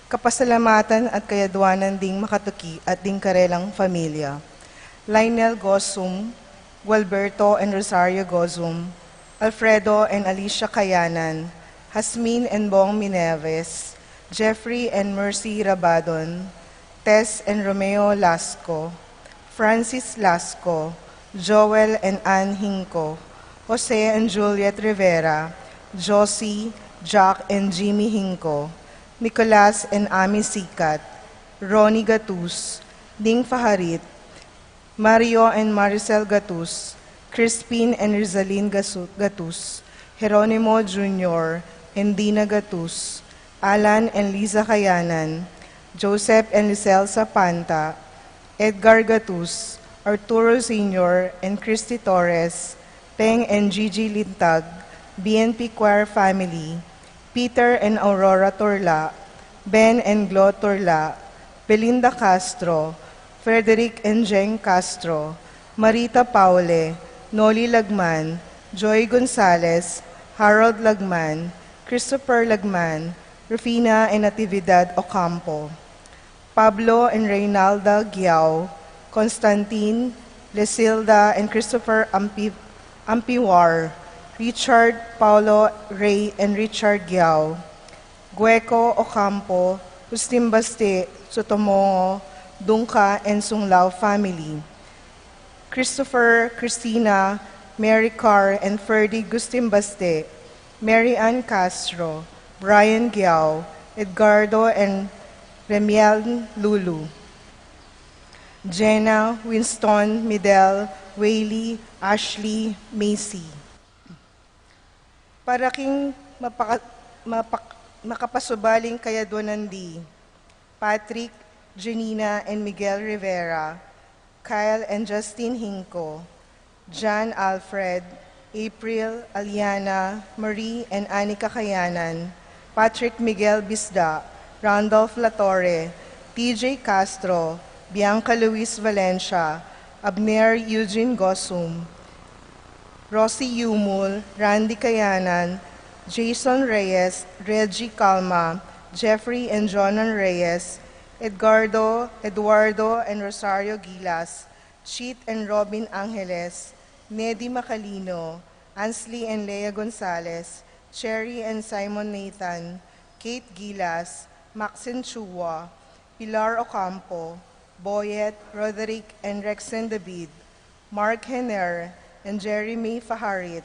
Kapasalamatan at kayadwanan ding makatuki at ding karelang pamilya. Lionel Gosum, Gualberto and Rosario Gozum, Alfredo and Alicia Kayanan, Hasmin and Bong Mineves, Jeffrey and Mercy Rabadon, Tess and Romeo Lasco, Francis Lasco, Joel and Ann Hinco, Jose and Juliet Rivera, Josie, Jack and Jimmy Hinco, Nicolas and Ami Sikat, Ronnie Gatus, Ding Faharit, Mario and Maricel Gatus, Crispin and Rizalyn Gatus, Jeronimo Jr. and Dina Gatus, Alan and Liza Kayanan, Joseph and Lisel Sapanta, Edgar Gatus, Arturo Sr. and Christy Torres, Peng and Gigi Lintag, BNP Choir Family, Peter and Aurora Torla, Ben and Glo Torla, Belinda Castro, Frederick and Jeng Castro, Marita Paule, Noli Lagman, Joy Gonzalez, Harold Lagman, Christopher Lagman, Rufina and Natividad Ocampo, Pablo and Reynalda Giao, Constantine, Lesilda and Christopher Ampiwar, Richard, Paulo, Ray, and Richard Giao, Gueco Ocampo, Justimbaste, Sotomongo, Dungka, and Sunglao family, Christopher, Christina, Mary Carr, and Ferdy Gustimbaste, Mary Ann Castro, Brian Giao, Edgardo, and Remiel Lulu, Jenna, Winston, Midel, Whaley, Ashley, Macy. Para king makapasubaling kayadwanandi, Patrick, Janina, and Miguel Rivera, Kyle and Justine Hinco, John Alfred, April, Aliana, Marie, and Anika Kayanan, Patrick Miguel Bisda, Randolph Latorre, TJ Castro, Bianca Luis Valencia, Abner Eugene Gosum, Rosie Yumul, Randy Kayanan, Jason Reyes, Reggie Calma, Jeffrey and Jonan Reyes, Eduardo and Rosario Gilas, Cheat and Robin Angeles, Nedy Macalino, Ansley and Lea Gonzalez, Cherry and Simon Nathan, Kate Gilas, Maxine Chua, Pilar Ocampo, Boyet, Roderick and Rexen David, Mark Henner, and Jeremy Faharit,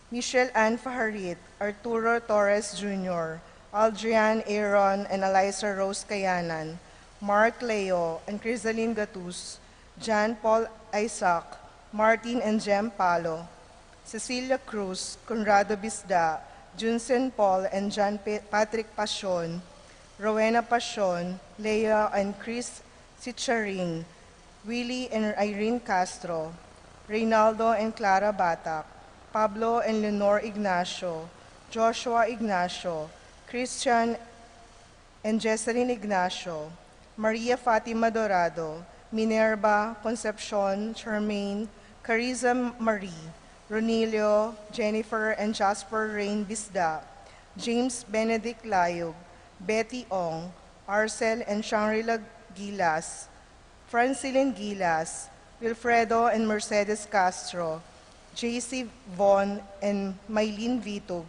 Michelle Ann Faharit, Arturo Torres Jr., Aldrian Aaron and Eliza Rose Kayanan, Mark Leo and Crisaline Gatus, John Paul Isaac, Martin and Jem Palo, Cecilia Cruz, Conrado Bisda, Junsen Paul and John Patrick Pasion, Rowena Pasion, Leah and Chris Sicharing, Willie and Irene Castro, Reynaldo and Clara Batak, Pablo and Leonor Ignacio, Joshua Ignacio, Christian and Jesseline Ignacio, Maria Fatima Dorado, Minerva, Concepcion, Charmaine, Cariza Marie, Ronilio, Jennifer and Jasper Rain Bisda, James Benedict Layog, Betty Ong, Arcel and Shangri-La Gilas, Francilin Gilas, Wilfredo and Mercedes Castro, JC Von and Mylene Vitog,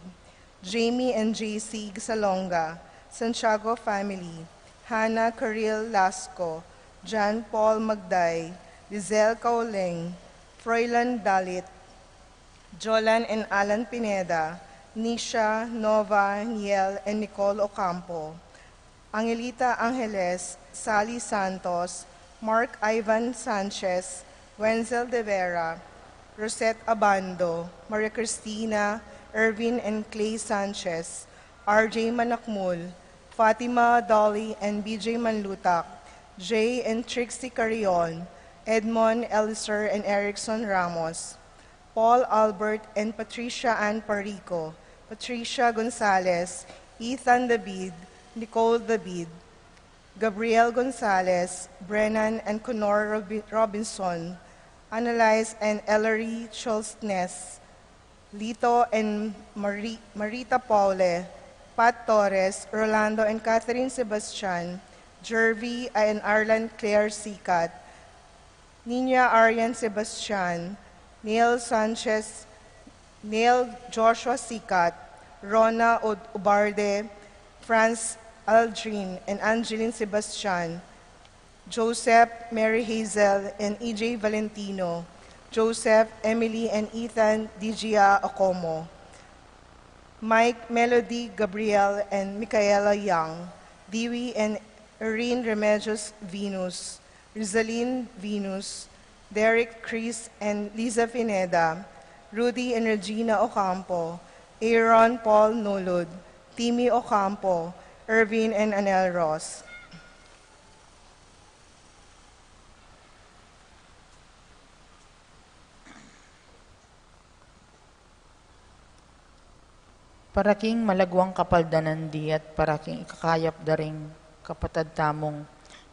Jamie and JC Salonga, Santiago family, Hannah Caril Lasco, John Paul Magday, Lizelle Kaoleng, Froilan Dalit, Jolan and Alan Pineda, Nisha, Nova, Niel, and Nicole Ocampo, Angelita Angeles, Sally Santos, Mark Ivan Sanchez, Wenzel De Vera, Rosette Abando, Maria Cristina, Irvin and Clay Sanchez, RJ Manakmul, Fatima Dolly and BJ Manlutak, Jay and Trixie Carrion, Edmond Eliser and Erickson Ramos, Paul Albert and Patricia Ann Parico, Patricia Gonzalez, Ethan David, Nicole David, Gabriel Gonzalez, Brennan and Conor Robinson, Annalise and Ellery Cholsnes, Lito and Marita Paule, Pat Torres, Rolando and Catherine Sebastian, Jervy and Arlan Claire Sicat, Nina Arian Sebastian, Neil Sanchez, Neil Joshua Sicat, Rona Ubarde, Franz Aldrin and Angeline Sebastian, Joseph, Mary Hazel, and EJ Valentino, Joseph, Emily, and Ethan Digia Acomo, Mike, Melody, Gabriel, and Micaela Young, Dewey and Erin Remedios Venus, Rizalyn Venus, Derek Chris and Liza Pineda, Rudy and Regina Ocampo, Aaron Paul Nolod, Timmy Ocampo, Irvin and Anel Ross. Paraking malagwang kapaldanandi at paraking ikakayap daring kapatad tamong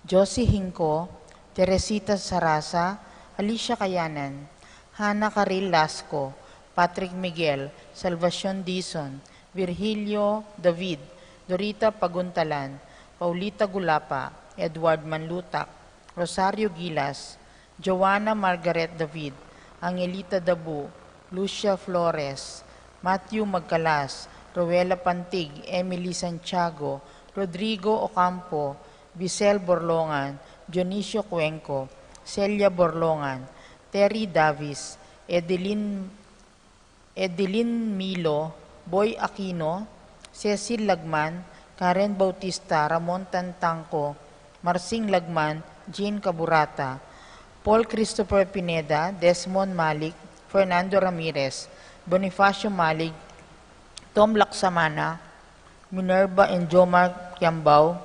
Josie Hinco, Teresita Sarasa, Alicia Kayanan, Hannah Caril Lasco, Patrick Miguel, Salvacion Dizon, Virgilio David, Dorita Paguntalan, Paulita Gulapa, Edward Manlutak, Rosario Gilas, Joanna Margaret David, Angelita Dabu, Lucia Flores, Matthew Magcalas, Rowela Pantig, Emily Santiago, Rodrigo Ocampo, Bisel Borlongan, Dionisio Cuenco, Celia Borlongan, Terry Davis, Edeline Milo, Boy Aquino, Cecil Lagman, Karen Bautista, Ramon Tantangco, Marsing Lagman, Jean Caburata, Paul Christopher Pineda, Desmond Malik, Fernando Ramirez, Bonifacio Malig, Tom Laksamana, Minerva and Jomar Kiambao,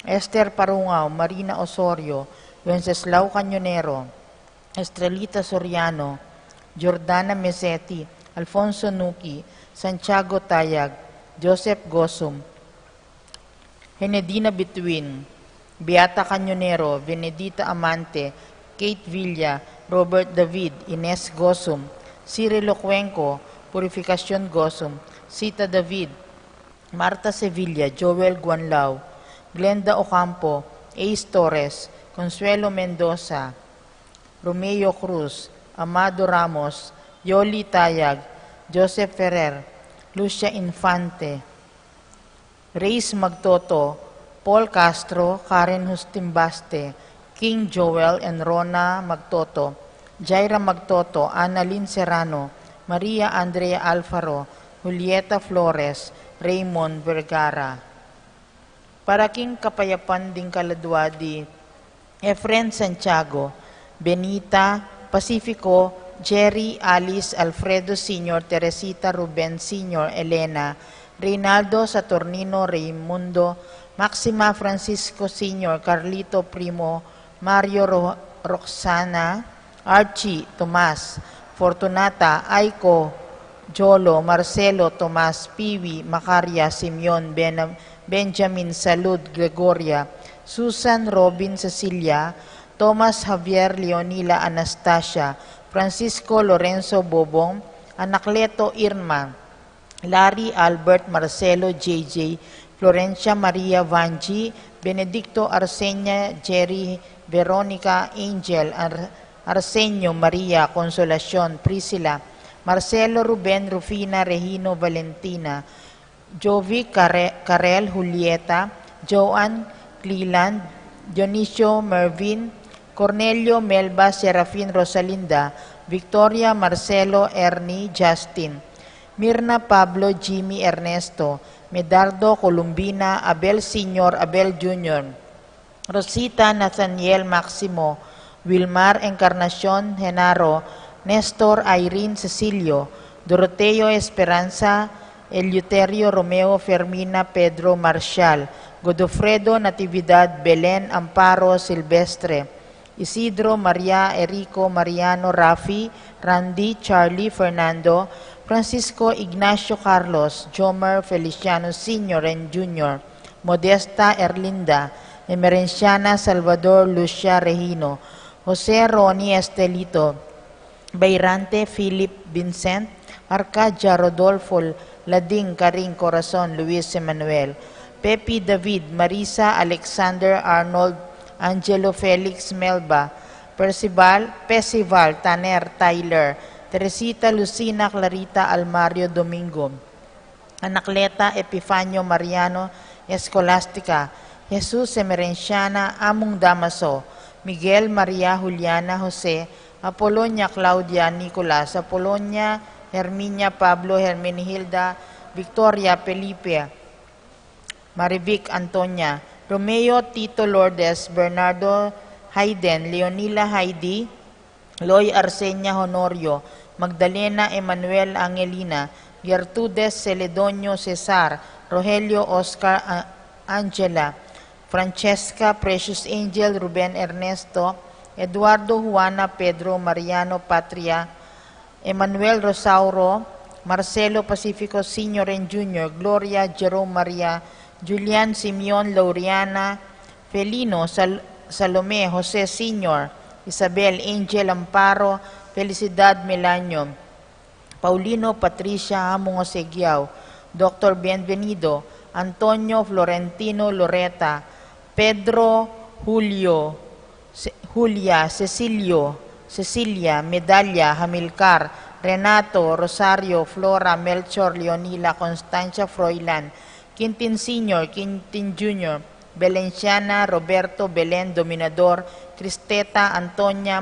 Esther Parungaw, Marina Osorio, Wenceslao Cañonero, Estrelita Soriano, Jordana Mesetti, Alfonso Nuki, Santiago Tayag, Joseph Gosum, Henedina Bituin, Beata Cañonero, Benedita Amante, Kate Villa, Robert David, Ines Gosum, Cirilo Cuenco, Purificación Gosum, Sita David, Marta Sevilla, Joel Guanlao, Glenda Ocampo, Ace Torres, Consuelo Mendoza, Romeo Cruz, Amado Ramos, Yoli Tayag, Joseph Ferrer, Lucia Infante, Reyes Magtoto, Paul Castro, Karen Hustimbaste, King Joel and Rona Magtoto, Jaira Magtoto, Annalyn Serrano, Maria Andrea Alfaro, Julieta Flores, Raymond Vergara. Paraking kapayapan ding kaladwadi, Efren Santiago, Benita, Pacifico, Jerry, Alice, Alfredo Sr., Teresita, Ruben Sr., Elena, Reynaldo Saturnino, Raimundo, Maxima Francisco Sr., Carlito Primo, Mario Roxana, Archie, Tomas, Fortunata, Aiko, Jolo, Marcelo, Tomas, Piwi, Macaria, Simeon, Benjamin, Salud, Gregoria, Susan, Robin, Cecilia, Thomas, Javier, Leonila, Anastasia, Francisco, Lorenzo, Bobong, Anacleto, Irma, Larry, Albert, Marcelo, JJ, Florencia, Maria, Vanji, Benedicto, Arsenia, Jerry, Veronica, Angel, Arsenio, Maria, Consolacion, Priscilla, Marcelo, Ruben, Rufina, Regino, Valentina, Jovi, Karel, Julieta, Joan, Cleland, Dionisio, Mervin, Cornelio, Melba, Serafin, Rosalinda, Victoria, Marcelo, Ernie, Justin, Mirna, Pablo, Jimmy, Ernesto, Medardo, Columbina, Abel Sr., Abel Jr., Rosita, Nathaniel, Maximo, Wilmar Encarnacion Genaro, Nestor Irene Cecilio, Doroteo Esperanza, Eleuterio Romeo Fermina Pedro Marcial, Godofredo Natividad Belen Amparo Silvestre, Isidro Maria Erico Mariano Rafi, Randy Charlie Fernando, Francisco Ignacio Carlos, Jomer Feliciano Sr. and Jr., Modesta Erlinda, Emerenciana Salvador Lucia Regino, Jose Ronnie Estelito, Bayrante Philip Vincent, Arcadia Rodolfo Lading Karing Corazon Luis Emanuel, Pepe David, Marisa Alexander Arnold, Angelo Felix Melba, Percival Tanner Tyler, Teresita Lucina Clarita Almario Domingo, Anakleta Epifanio Mariano Escolastica, Jesus Emerenciana Among Damaso, Miguel Maria Juliana Jose, Apolonia Claudia Nicolas, Apolonia Herminia Pablo Hermenihilda, Victoria Felipe, Marivic Antonia, Romeo Tito Lourdes, Bernardo Hayden, Leonila Heidi, Loy Arsenia Honorio, Magdalena Emanuel Angelina, Gertrudes Celedonio Cesar, Rogelio Oscar Angela, Francesca Precious Angel Ruben Ernesto, Eduardo Juana Pedro Mariano Patria, Emmanuel Rosauro, Marcelo Pacifico Sr. and Jr., Gloria Jerome Maria, Julian Simeon Laureana, Felino Salome Jose Sr., Isabel Angel Amparo, Felicidad Melanio, Paulino Patricia Hamong Oseguiao, Dr. Bienvenido, Antonio Florentino Loreta, Pedro Julia Cecilia Medalla Hamilcar, Renato Rosario Flora Melchor Leonila Constancia Froilan, Quintin Sr., Quintin Jr., Belenciana Roberto Belen Dominador, Cristeta Antonio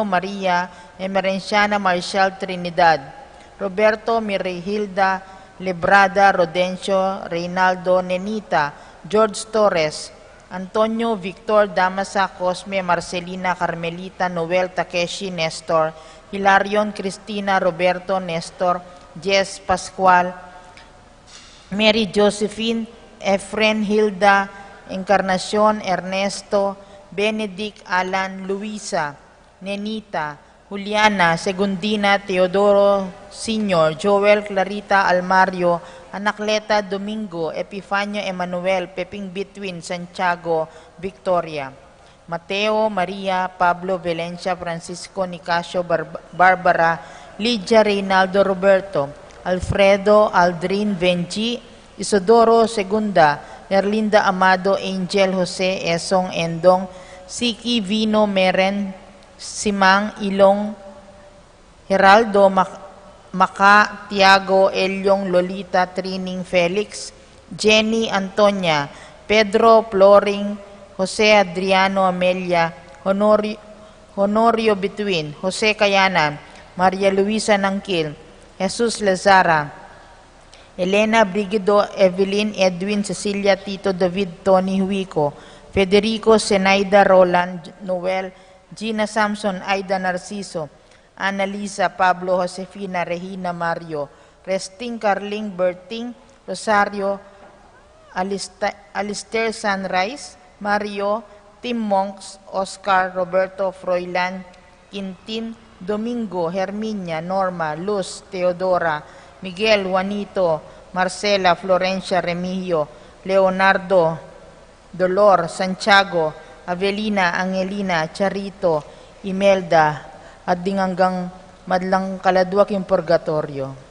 Maria Emerenciana Marcial Trinidad, Roberto Mirihilda Lebrada Rodencio Reynaldo Nenita, George Torres, Antonio Victor Damasa Cosme Marcelina Carmelita Noel Takeshi Nestor, Hilarion Cristina Roberto Nestor, Jess Pascual, Mary Josephine, Efren Hilda, Encarnacion Ernesto, Benedict Alan Luisa, Nenita, Juliana Segundina Teodoro Sr., Joel Clarita Almario, Anakleta Domingo, Epifanio Emanuel, Peping Between Santiago, Victoria, Mateo Maria Pablo Valencia Francisco Nicasio Barbara, Lydia Reynaldo Roberto, Alfredo Aldrin Benji, Isidoro Segunda, Erlinda Amado, Angel Jose Esong Endong, Siki Vino Meren, Simang Ilong, Heraldo Maka, Tiago Elyong Lolita Trining Felix, Jenny Antonia, Pedro Floring, Jose Adriano Amelia, Honorio Between, Jose Kayanan, Maria Luisa Nangkil, Jesus Lazara, Elena Brigido, Evelyn Edwin, Cecilia Tito David, Tony Huico, Federico Senaida Roland Noel, Gina Samson, Aida Narciso, Annalisa Pablo Josefina Regina Mario, Resting Carling Berting, Rosario Alistair Sunrise, Mario, Tim Monks, Oscar, Roberto Froilan, Quintin, Domingo, Herminia, Norma, Luz, Teodora, Miguel, Juanito, Marcela, Florencia, Remigio, Leonardo, Dolor, Santiago, Avelina, Angelina, Charito, Imelda, at ding hanggang madlang kaladwak yung purgatorio.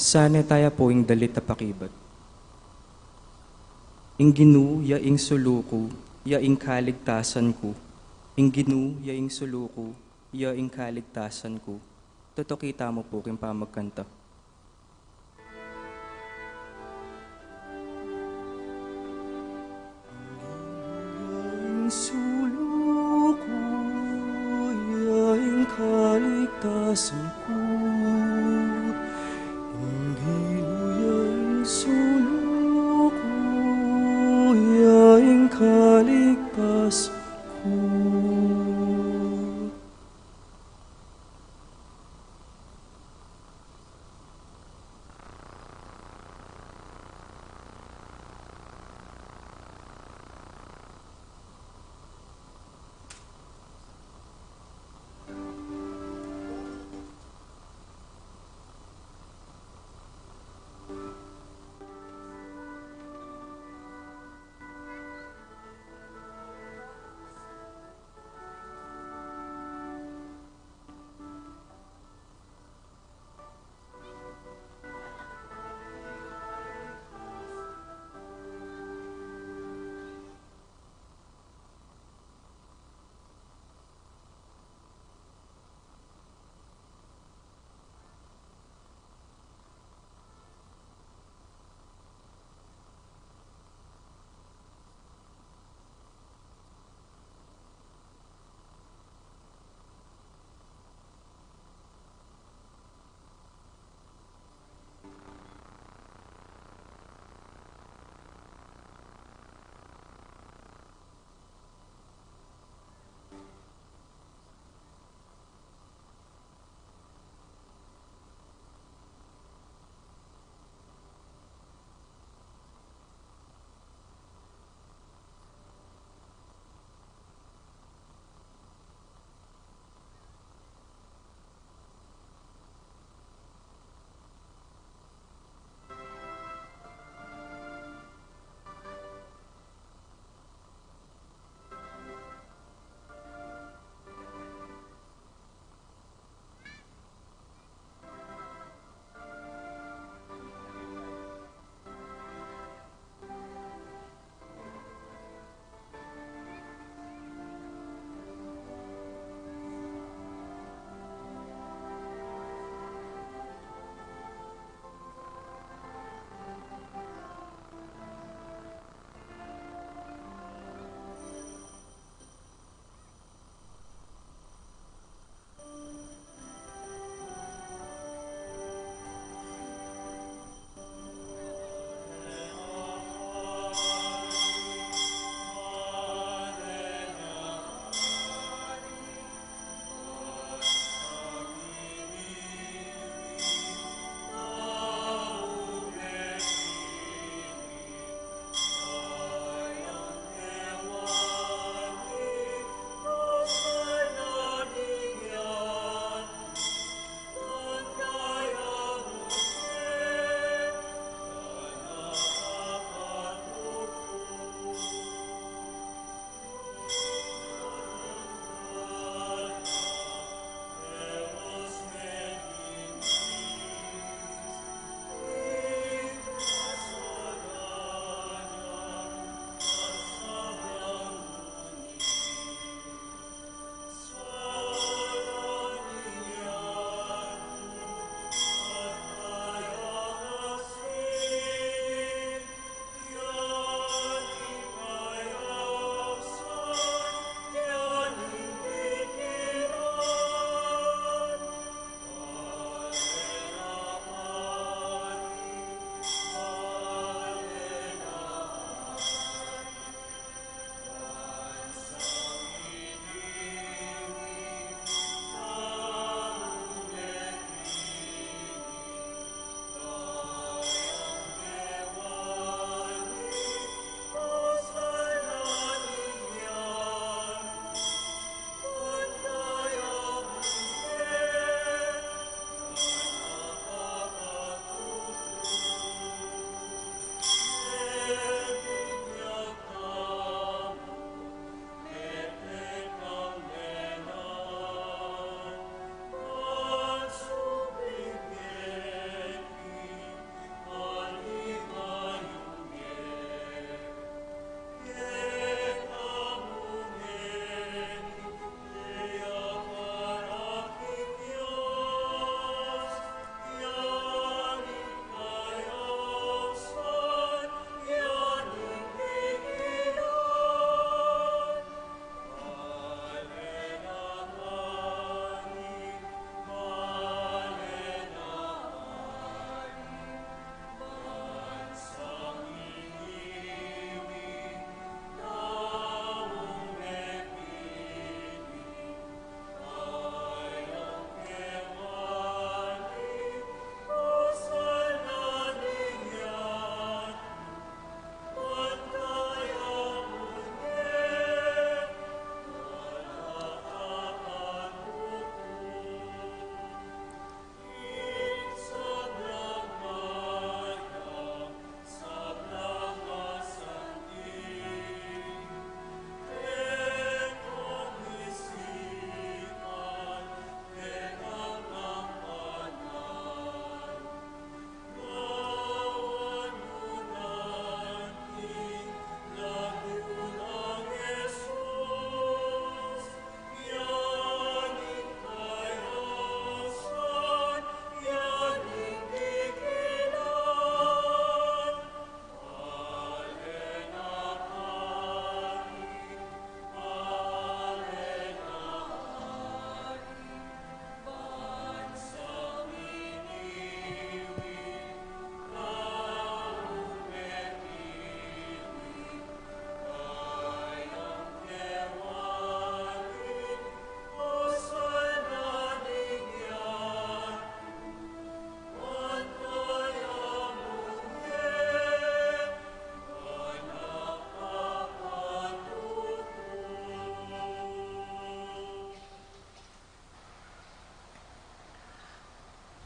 Sana tayo po ing dalit pakibat. Ing ginu, ya ing suluko, ya ing kaligtasan ko. Ing ginu, ya ing suluko, ya ing kaligtasan ko. Totokita mo po king pamagkanta. kaligtasan ko. Yaing suluko, yaing kaligtasan ko.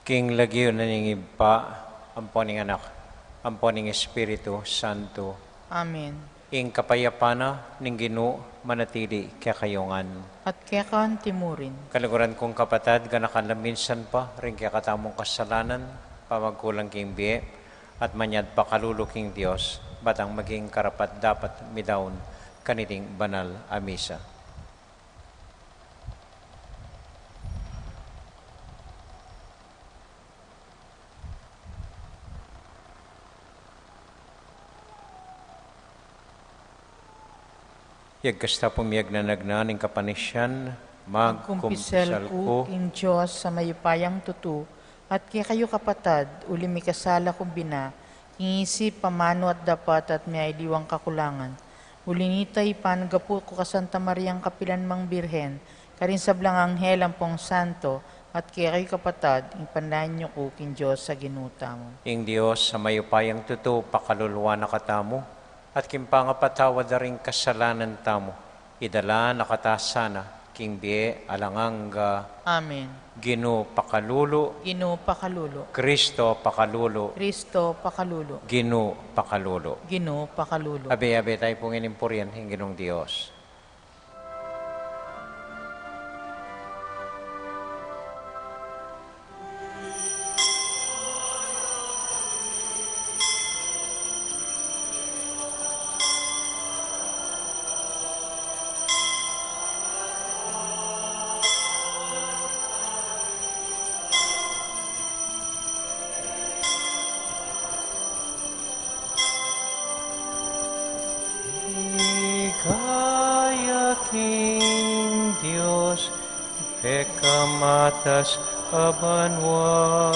King lagyo naningibpa, amponing anak, amponing Espiritu Santo. Amen. Ing kapayapana ning Ginoo manatili kakayongan. At kekan timurin. Kaluguran kong kapatid, ganakan minsan pa, rin kaya katamong kasalanan, pamagkulang king biye, at manyad pa kaluluking Diyos, batang maging karapat dapat midaon kaniting banal a misa. Yagkasta pumiyag na nagnaning kapanisyan, Magkumpisal ko, King Diyos, sa mayupayang tutu, at kaya kayo kapatad, uli may kasala kumbina, kingisip, pamano at dapat at may liwang kakulangan. Uli nitay panagapu ko ka Santa Mariang Kapilan Mang Birhen, karin sa blang anghel ang pong santo, at kaya kayo kapatad, impanlayan niyo ko, King Diyos, sa ginuta mo. ing Diyos sa mayupayang tuto, pakaluluwa na katamo, at kimpangapatawad na rin kasalanan tamo, idala nakatasana, king biye alanganga, Amen. Ginoo pakalulo, Ginoo pakalulo. Kristo pakalulo, Kristo pakalulo. Ginoo pakalulo. Ginoo pakalulo. Abe-abe tayo pong inimpuryan, Ginong Diyos. Kaya King Diyos, pekamatas abanwa,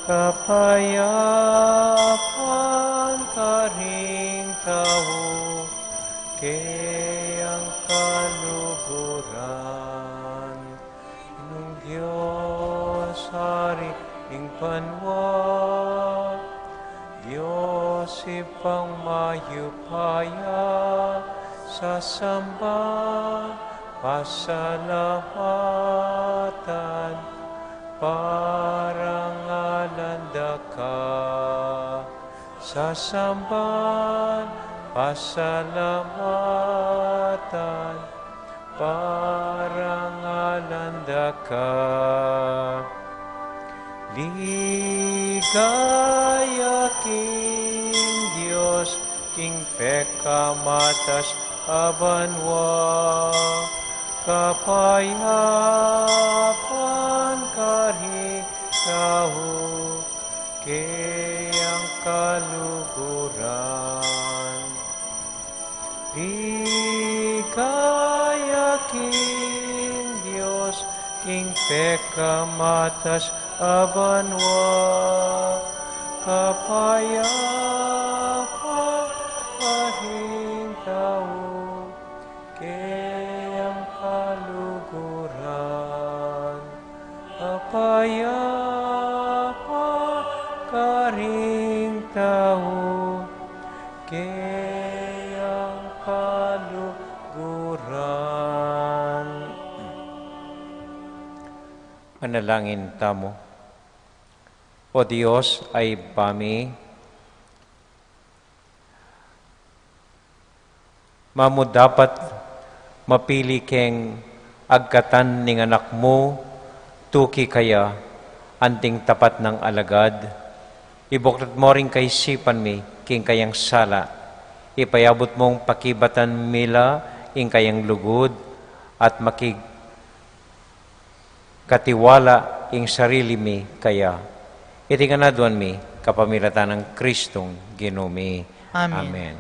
kapayapan ka ring tao, kayang kaluguran. Inong Diyos, hari ing panwa, Diyos ipang mayupaya, sa samba pasalamatan, parangalan ka. Sa samba pasalamatan, parangalan ka. Ligaya King Diyos, King pekamatas abanwa, kapayapan karikaw, kayang kaluguran. Ligaya King Diyos, King pekamatas abanwa, kapayapan kahing tao, kayang kaluguran. Kapayapan kahing tao, kayang kaluguran. Manalangin tamo. O Diyos ay pami, mamo dapat mapili keng agkatan ning anak mo, tuki kaya anting tapat ng alagad. Ibuklat mo rin kaisipan mi, king kayang sala. Ipayabot mong pakibatan mila, ing kayang lugod, at makikatiwala ing sarili mi kaya. Iti kanaduan mi, kapamilatan ng Kristong Ginumi. Amen. Amen.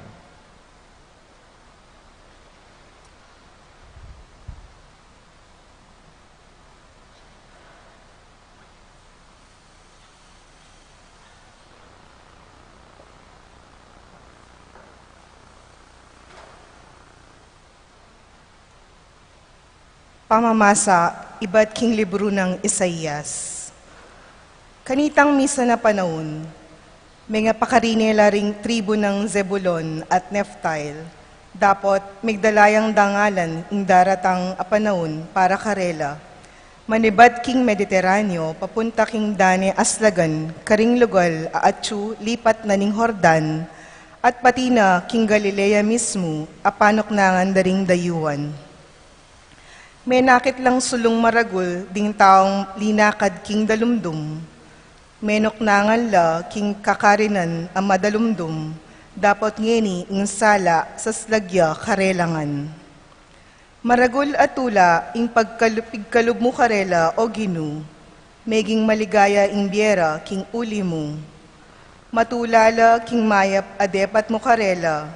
Pamamasa, iba't king libro ng Isaías. Kanitang misa na panahon, may nga pakarinila ring tribo ng Zebulon at Nephtile, dapot migdalayang dangalan ing daratang apanahon para karela. Manibad king Mediteraneo, papunta king Dane Aslagan, karing lugal, aatsu, lipat na ning Hordan, at pati na king Galilea mismo, apanok nangan daring dayuan. May nakit lang sulong maragul, ding taong linakad king dalumdum, menok nangan la king kakarinan ang madalumdum, dapat ngeni ing sala sa slagya karelangan. Maragul atula ing pigkalub mo karela o ginu, meging maligaya ing biera king uli mo. Matulala king mayap adepat mo karela,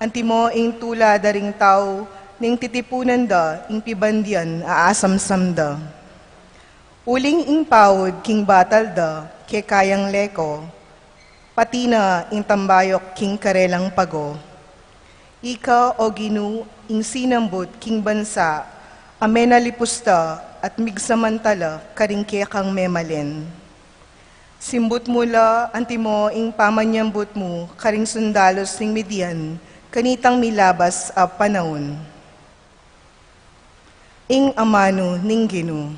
antimo ing tula daring tao, ning titipunan da ing pibandian aasamsam da. Uling ing pawod king batal da, ke kayang leko, pati na ing tambayok king karelang pago. Ika o ginu ing sinambot king bansa, amena lipusta at migsamantala karing kang memalen. Simbut mula antimo ing pamanyambot mo karing sundalos ning Midian, kanitang milabas a panahon. Ing amano ning Ginu.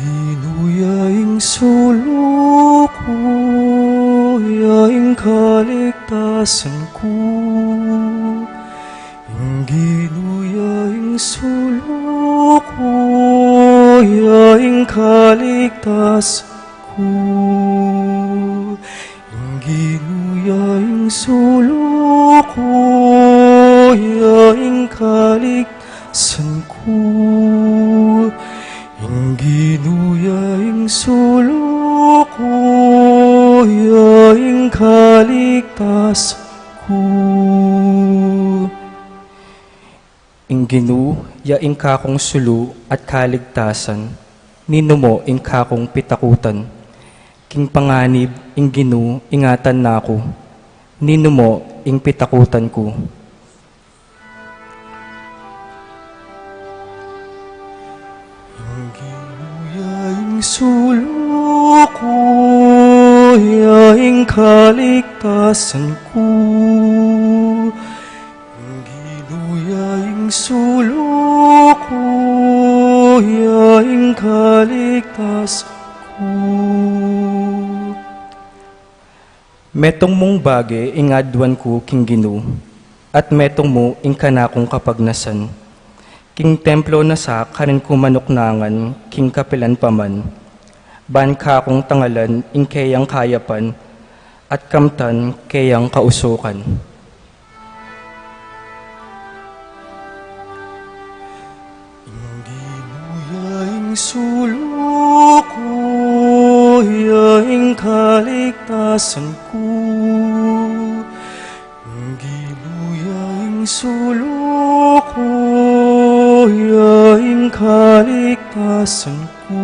Ginuyaing suluko, yaing kaligtasan ko. Ginuyaing suluko, yaing kaligtasan ko. Ginuyaing suluko, yaing kaligtasan ko. Ginuyaing suluko, yaing kaligtasan ko. Ing Ginu, yaing kakong sulu at kaligtasan, nino mo ing kakong pitakutan. King panganib, ing Ginu, ingatan nako, nino mo ing pitakutan ko. Ginuyaing suluko, yaing kaligtasan ko. Ginuyaing suluko, yaing kaligtasan ko. Metong mong bage ingadwan ko king Ginu, at metong mo ing kanakong kapagnasan. King templo na sa kanin kumanuknangan, king kapilan paman. Ban kakong tangalan, ing kayang kayapan, at kamtan kayang kausukan. Ginuyaing suluko, yaing kaligtasan ko. Ginuyaing suluko, yaing kaligtasan ko.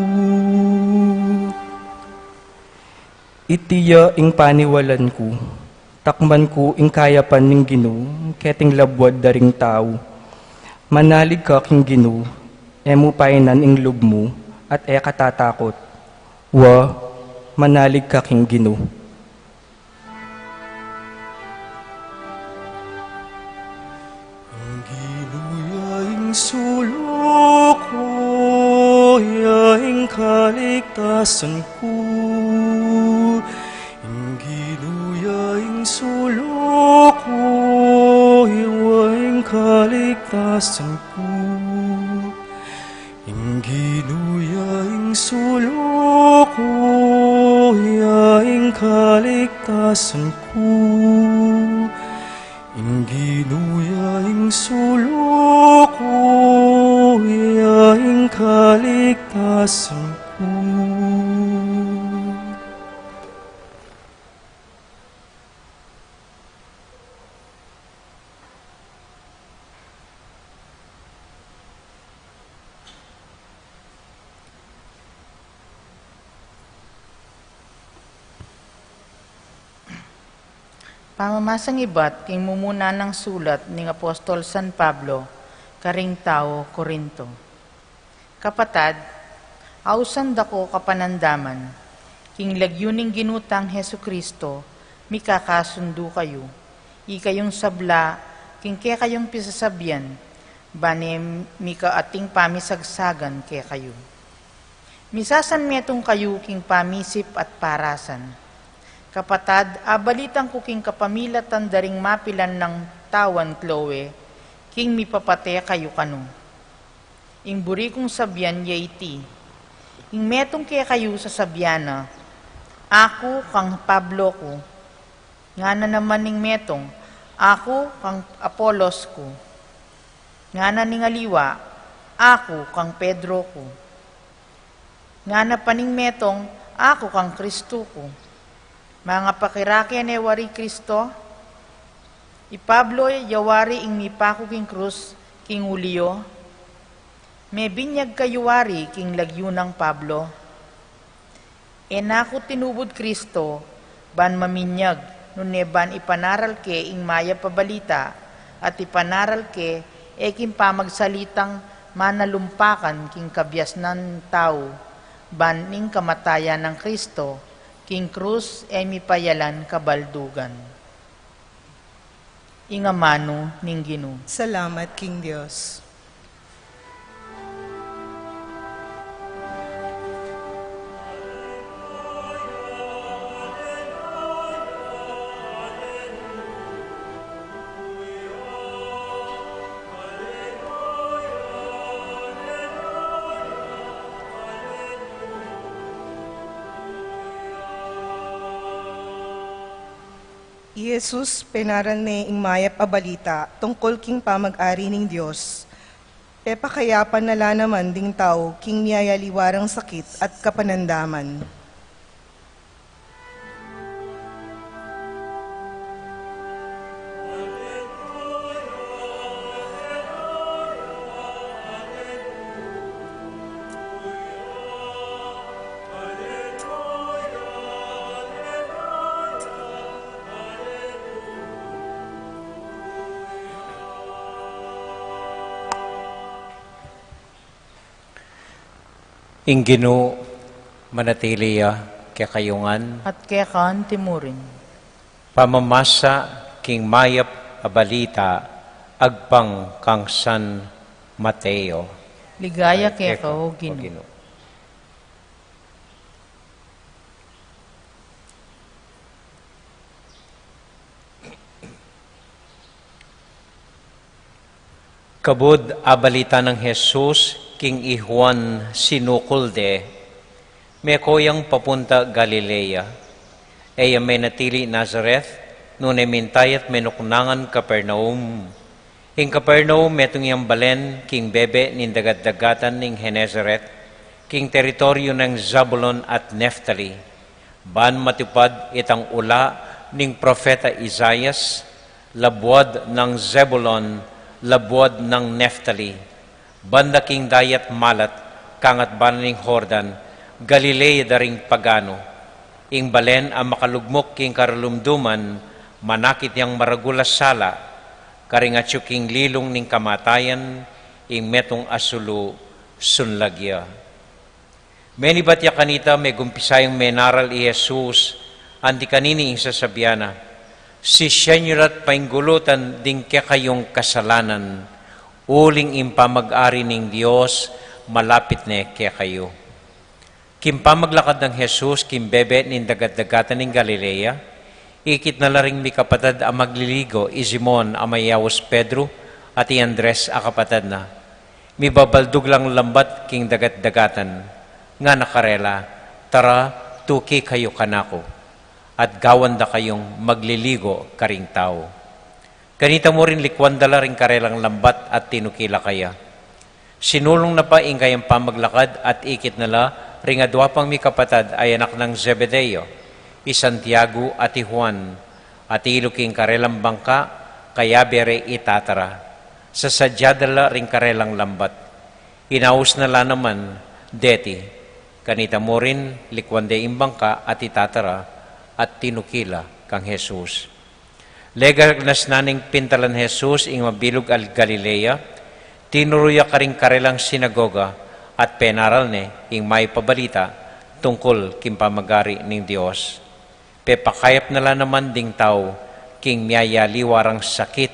Itiya ing paniwalan ko, takman ko ing kayapan ning Ginu, keting labwad daring tao. Manalig ka king Ginu, emu painan ing lub mo, at katatakot. Wa, manalig ka king Ginu. Ginuyaing suluko, yaing kaligtasan ko. Ginuyaing suluko, yaing kaligtasan ko. Ginuyaing suluko, yaing kaligtasan ko. Ginuyaing suluko, yaing kaligtasan ko. Pamamasang iba't king mumuna ng sulat ning Apostol San Pablo, karing tao Korinto. Kapatad, ausan dako kapanandaman, king lagyuning ginutang Hesu Kristo, mikakasundo kayo, ikayong sabla, king kaya kayong pisasabyan, banem mika ating pamisagsagan kaya kayo. Misasan metong kayo king pamisip at parasan. Kapatad, abalitan ko king kapamilatan daring mapilan ng tawan Chloe, king mipapate kayo kano. Ing buri kong sabyan yaiti, ing metong kaya kayo sa sabyana, ako kang Pablo ko, nga na naman ning metong, ako kang Apolos ko, nga na ning aliwa, ako kang Pedro ko, nga na paning metong, ako kang Kristo ko. Mga pakirakian e wari Kristo, ipablo yawari ing mipako king krus, king Ulio, may binyag kayuwari king lagyo ng Pablo. Enako tinubod Kristo, ban maminyag, nuneban ipanaral ke ing maya pabalita, at ipanaral ke king pamagsalitang manalumpakan king kabyas ng tao, ban ning kamatayan ng Kristo, king krus ay mipayalan kabaldugan. Ingamano ning Ginoo. Salamat, King Diyos. Jesus, penaran ni ing mayap abalita, tungkol king pamag-ari ning Diyos. Pepakayapan nala naman ding tao, king miyayaliwarang sakit at kapanandaman. Ing Ginoo manatiliya kaya kayungan, At kaya kaan timurin. pamamasa king mayap abalita, agpang kang San Mateo. Ligaya kaya Eko, kao o Ginoo. Ginoo. Kabud abalita ng Jesus, king Juan sinukulde, may koyang papunta Galilea, ay may natili Nazareth, nune mintayat menuknangan Capernaum. Ing Capernaum metong yang balen, king bebe nindagat-dagatan ning Genezareth, king teritoryo ng Zabulon at Neftali. Ban matupad itang ula ning propeta Isaias, labwad ng Zebulon, labwad ng Neftali. Banda king dayat malat, kangat baning Jordan, Galilea daring pagano. Ing balen ang makalugmok king karalumduman, manakit yang maragulas sala, karingatyo king lilong ning kamatayan, ing metong asulu sunlagya. Meni batya kanita may gumpisayang menaral i Jesus, anti kanini ing sasabyana, si syenyorat painggulutan ding kaya kayong kasalanan, uling impamag-ari ning Diyos, malapit na kaya kayo. Kimpamaglakad ng Jesus, kimbebe nin dagat-dagatan ng Galilea, ikit na laring mi kapatad ang magliligo, Simon amayawos Pedro, at i Andres a kapatad na. Mi babaldug lang lambat king dagat-dagatan, nga nakarela, tara, tuki kayo kanako, at gawan da kayong magliligo karing tao. Kanita mo rin likwan dala rin karelang lambat at tinukila kaya. Sinulong na pa ing kayang pamaglakad at ikit nala ring adwa pang mi kapatad ay anak ng Zebedeo, i Santiago at i Juan, at iluking karelang bangka, kaya bere itatara. Sa sadyadala ring karelang lambat. Inaus nala naman, deti, kanita mo rin likwande imbangka at itatara, at tinukila kang Jesus. Legas naning pintalan Jesus ing mabilog al Galilea, tinuruya ka rin karelang sinagoga at penaral ne ing may pabalita tungkol kimpamagari ning Dios. Pepakayap nala naman ding tao king miyaya liwarang sakit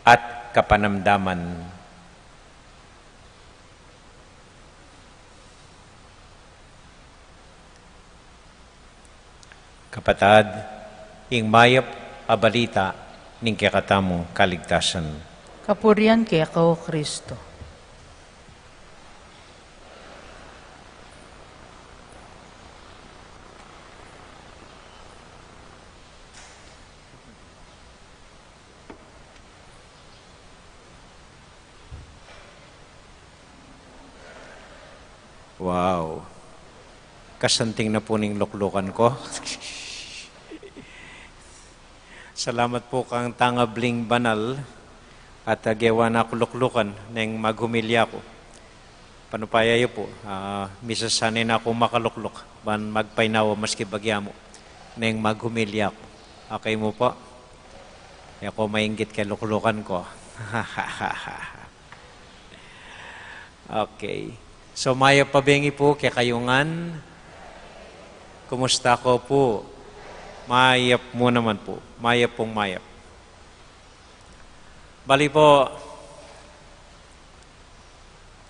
at kapanamdaman. Kapatad, ing mayap abalita ning kakatamong kaligtasan. Kapurian kay ako, Kristo. Wow. Kasanting na po ning luklukan ko. Salamat po kang tangabling banal at agawa na ako luklukan nang maghumilya ko. Panupayayo po, misasanay na ako makalukluk, ban magpainawa maski bagya mo, nang maghumilya ko. Okay mo po? Ako mainggit kay luklukan ko. Okay. So maya pabengi po kay kayungan. Kumusta ko po? Mayap mo naman po. Mayap pong mayap. Bali po,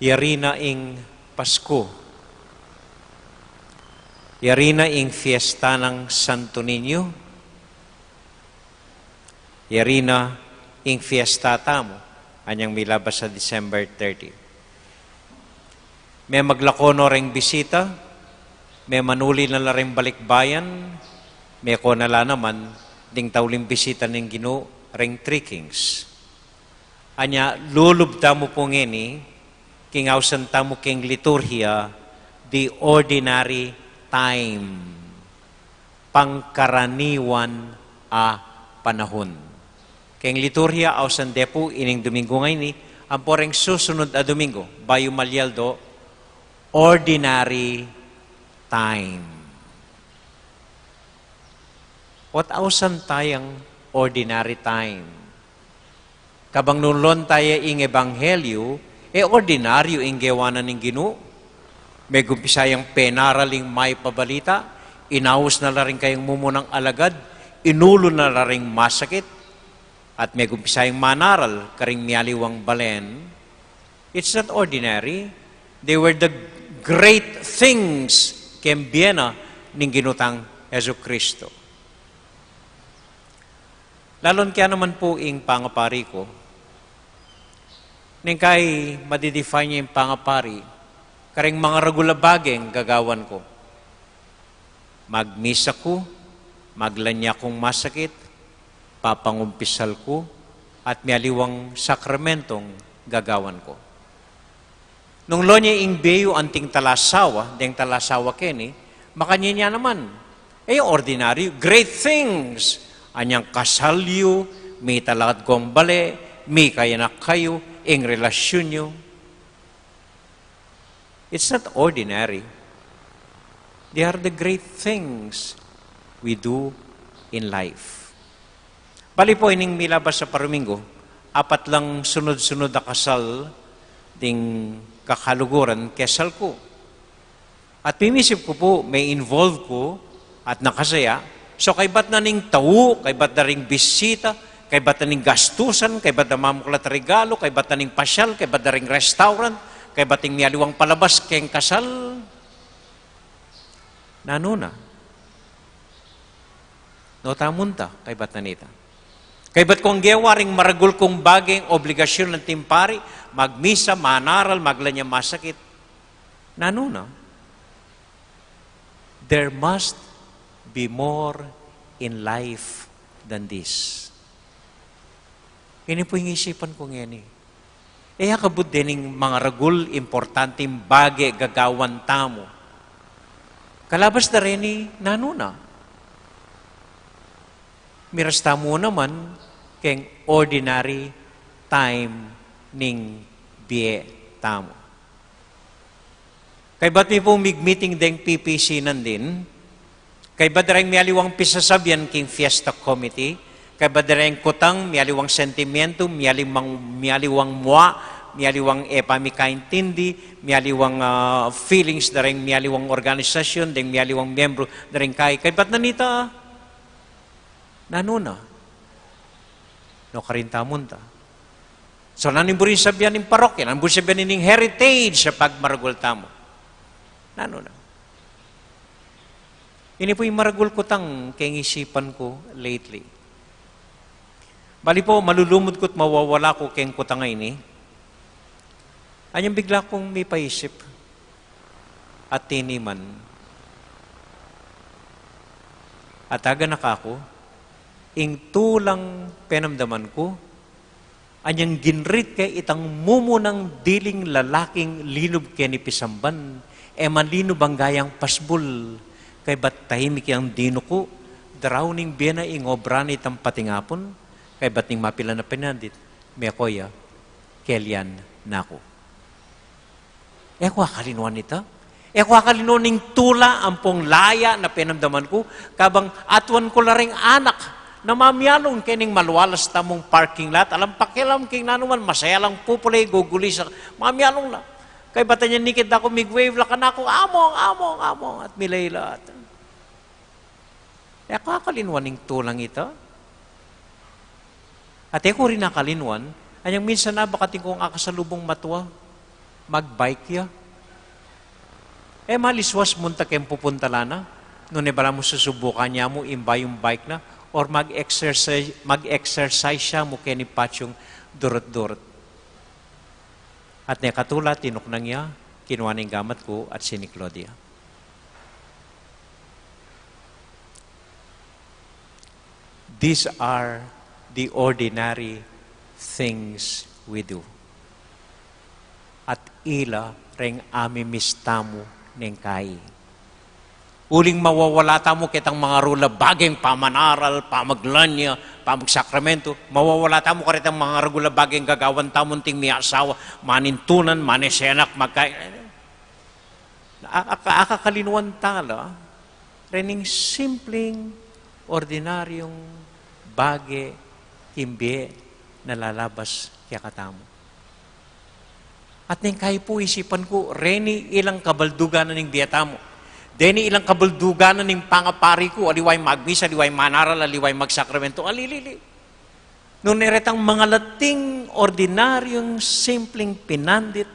yari na ing Pasko. Yari na ing fiesta ng Santo Niño. Yari na ing fiesta tamo. Anyang milabas sa December 30. May maglakono ring bisita. May manuli na la ring balikbayan. May ko nala naman, ding tauling bisita ng Ginoo, ring Three Kings. Anya, lulubta mo po ngini, kingawsan tamo king liturhiya, the ordinary time, pangkaraniwan a panahon. King liturhiya, awsan depo, ining Domingo ngayon, ang poreng susunod a Domingo, bayo malyaldo, ordinary time. What awesome tayang ordinary time. Kabang nulon tayo ing ebanghelyo, ordinaryo ing gewanan ng Ginoo. May gumpisayang penaraling may pabalita, inaus na la rin kayong mumunang alagad, inulo na la rin masakit, at may gumpisayang manaral, karing miyaliwang balen. It's not ordinary. They were the great things kembiena ning ginutang Yesu Kristo. Lalon kaya naman po ing pangapari ko, ning kay madidefine niya yung pangapari, karing mga ragulabageng gagawan ko. Magmisa ko, maglanya kong masakit, papangumpisal ko, at mialiwang sakramentong gagawan ko. Nung lonya ing beyo anting talasawa, deng talasawa keni, makanya niya naman, ordinary, great things, anyang kasalyo, may talakad kong bale, may kayanak kayo, ing relasyon nyo. It's not ordinary. They are the great things we do in life. Bali po, ining milabas sa Paramingo, 4 lang sunod-sunod na kasal ding kakaluguran kesal ko. At pimisip ko po, may involve ko at nakasaya. So kay ba't na ning tao, kay ba't na ring bisita, kay ba't na ning gastusan, kay ba't na mamuklat regalo, kay ba't na ning pasyal, kay ba't na ring restaurant, kay ba't ning miyaliwang palabas, keng kasal. Nanuna. No tamunta, kay ba't na nita. Kay ba't kong gewaring maragul kong baging obligasyon ng timpari, magmisa, manaral, maglanya masakit. Nanuna. There must be more in life than this. Ini po yung isipan ko ngayon eh. Kabud din ng mga ragul, importanteng bagay gagawan tamo. Kalabas na rin ni nanuna. Miras tamo naman keng ordinary time ning biye tamo. Kay ba't may pong meeting deng PPC nandin, kay ba't rin miyaliwang pisasabyan king fiesta committee, Kay badereng kutang, mialiwang sentimento, mialiwang mua, mialiwang pamikaintindi, mialiwang feelings, dareng mialiwang organisasyon, deng mialiwang membro, dareng kay ba't nanita? Nanuna. No karintamon ta. So nanin rin sabihan ng parokya, nanin rin sabihan ng heritage sa pagmaragul tamo. Nanuna. Ini po yung maragul kutang kay isipan ko lately. Bali po, malulumod ko't mawawala ko keng kutanga ini. Anyang bigla kong may paisip at tiniman. At aga nakako, ing tulang penamdaman ko, anyang ginrit kay itang mumunang diling lalaking linub kay ni Pisamban, manlinub ang gayang pasbul, kay ba't tahimik yung dino ko, drowning biyana ing obrani itang patingapon, kay ba't ning mapila na pinandit, may koya, kelyan na ako. Kwa kalinuan nita. Kwa kalinuan ning tula ang pong laya na pinamdaman ko, kabang atwan ko la ring anak, na mamyanong kining malwalas tamong parking lot, alam pakilam king nanuman, masaya lang pupulay, guguli sa, mamyanong na. Kay bata niya nikit ako, mig-wave la ka na ako, among, at milayla. Kwa kalinuan ning tulang ito. At ako rin nakalinwan, anyang minsan na bakating kong akasalubong matwa, mag-bike ya. Maliswas munta kayong pupunta lana, noon bala mo susubukan niya mo, imba yung bike na, or mag-exercise siya mo kaya ni Patsyong durot-durot. At nakatula, tinok na niya, kinuha ng gamat ko at si ni Claudia. These are the ordinary things we do. At ila ring amimistamo ng kai. Uling mawawala tamo kitang mga rula bageng pamanaral, pamaglanya, pamagsakramento, mawawala tamo karitang mga rula bageng gagawan tamon ting may asawa, manintunan, manesenak, magkain. Akakalinuan tala, rening simpleng, ordinaryong bage, imbi na lalabas kaya katamo. At nang kayo po isipan ko, reni ilang kabalduganan ng biyatamo. Deni ilang kabalduganan ng pangapari ko, aliway magmisa, aliway manaral, aliway magsakramento, alilili. Noon neretang mga lating ordinaryong simpleng pinandit,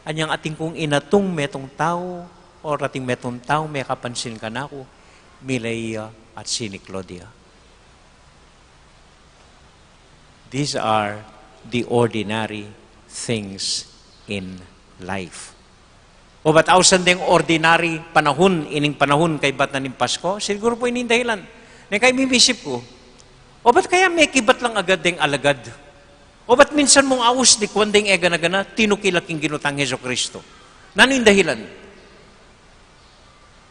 anyang ating kong inatong metong tao, o rating metong tao, may kapansin ka na ako, Milaya at si ni Claudia. These are the ordinary things in life. O ba't ausan ding ordinary panahon, ining panahon kay ba't na ning Pasko? Siguro po ining dahilan. Na kay mimisip ko, o ba't kaya may kibat lang agad ding alagad? O ba't minsan mong awas di kwandeng ega-nagana, tinukilaking ginutang Heso Kristo? Nano yung dahilan?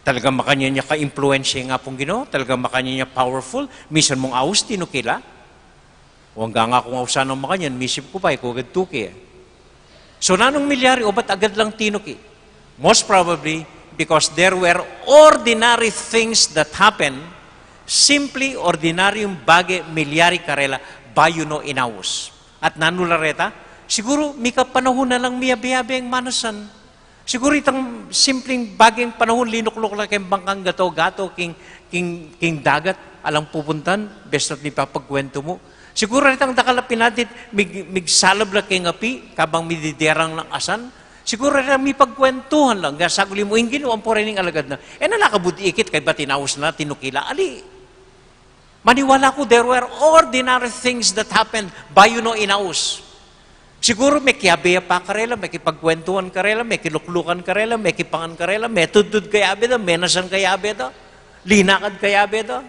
Talagang makanya niya ka-influensya nga pong Ginoo, talagang makanya niya powerful, minsan mong awas, tinukila. O hanggang nga kung ausan ng makanyan, misip ko pa, ikugad tuki. So nanong milyari, o ba't agad lang tinuki? Most probably, because there were ordinary things that happened, simply ordinaryong bagay, milyari karela, bayo no inaus. At nanulareta, siguro mika panahon na lang miyabi-yabi ang manasan. Siguro itang simpleng bagay panahon, linuklok lang kayong bangkang gato-gato, king dagat, alang pupuntan, best not nipapagkwento mo. Siguro itang dakalapin natin, migsalab lang kay ngapi, kabang mididerang lang asan. Siguro rin may pagkwentuhan lang, gasaguli mo, ingin mo, ang porening alagad na, nalakabudi ikit, kay ba tinawas na, tinukila, ali. Maniwala ko, there were ordinary things that happened, bayo no inaus. Siguro may kiyabeya pa karela, may kipagkwentuhan karela, may kiluklukan karela, may kipangan karela, may tudud kaya abeda, may nasan kaya abeda, linakad kaya abeda.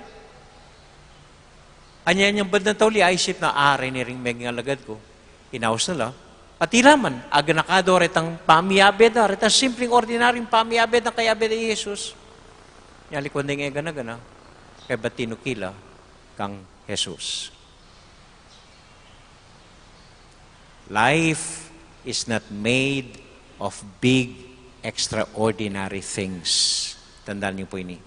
Anya niyang bad na tawli, aisip na ari ni ring meging alagad ko. Inaus na lang. At ilaman, aga nakado retang pamiyabed na, retang simpleng ordinaryong pamiyabed na kaya abed ni Jesus. Yali ko nding ega na gana, kaya batinukila kang Jesus. Life is not made of big, extraordinary things. Tandaan niyo po ini.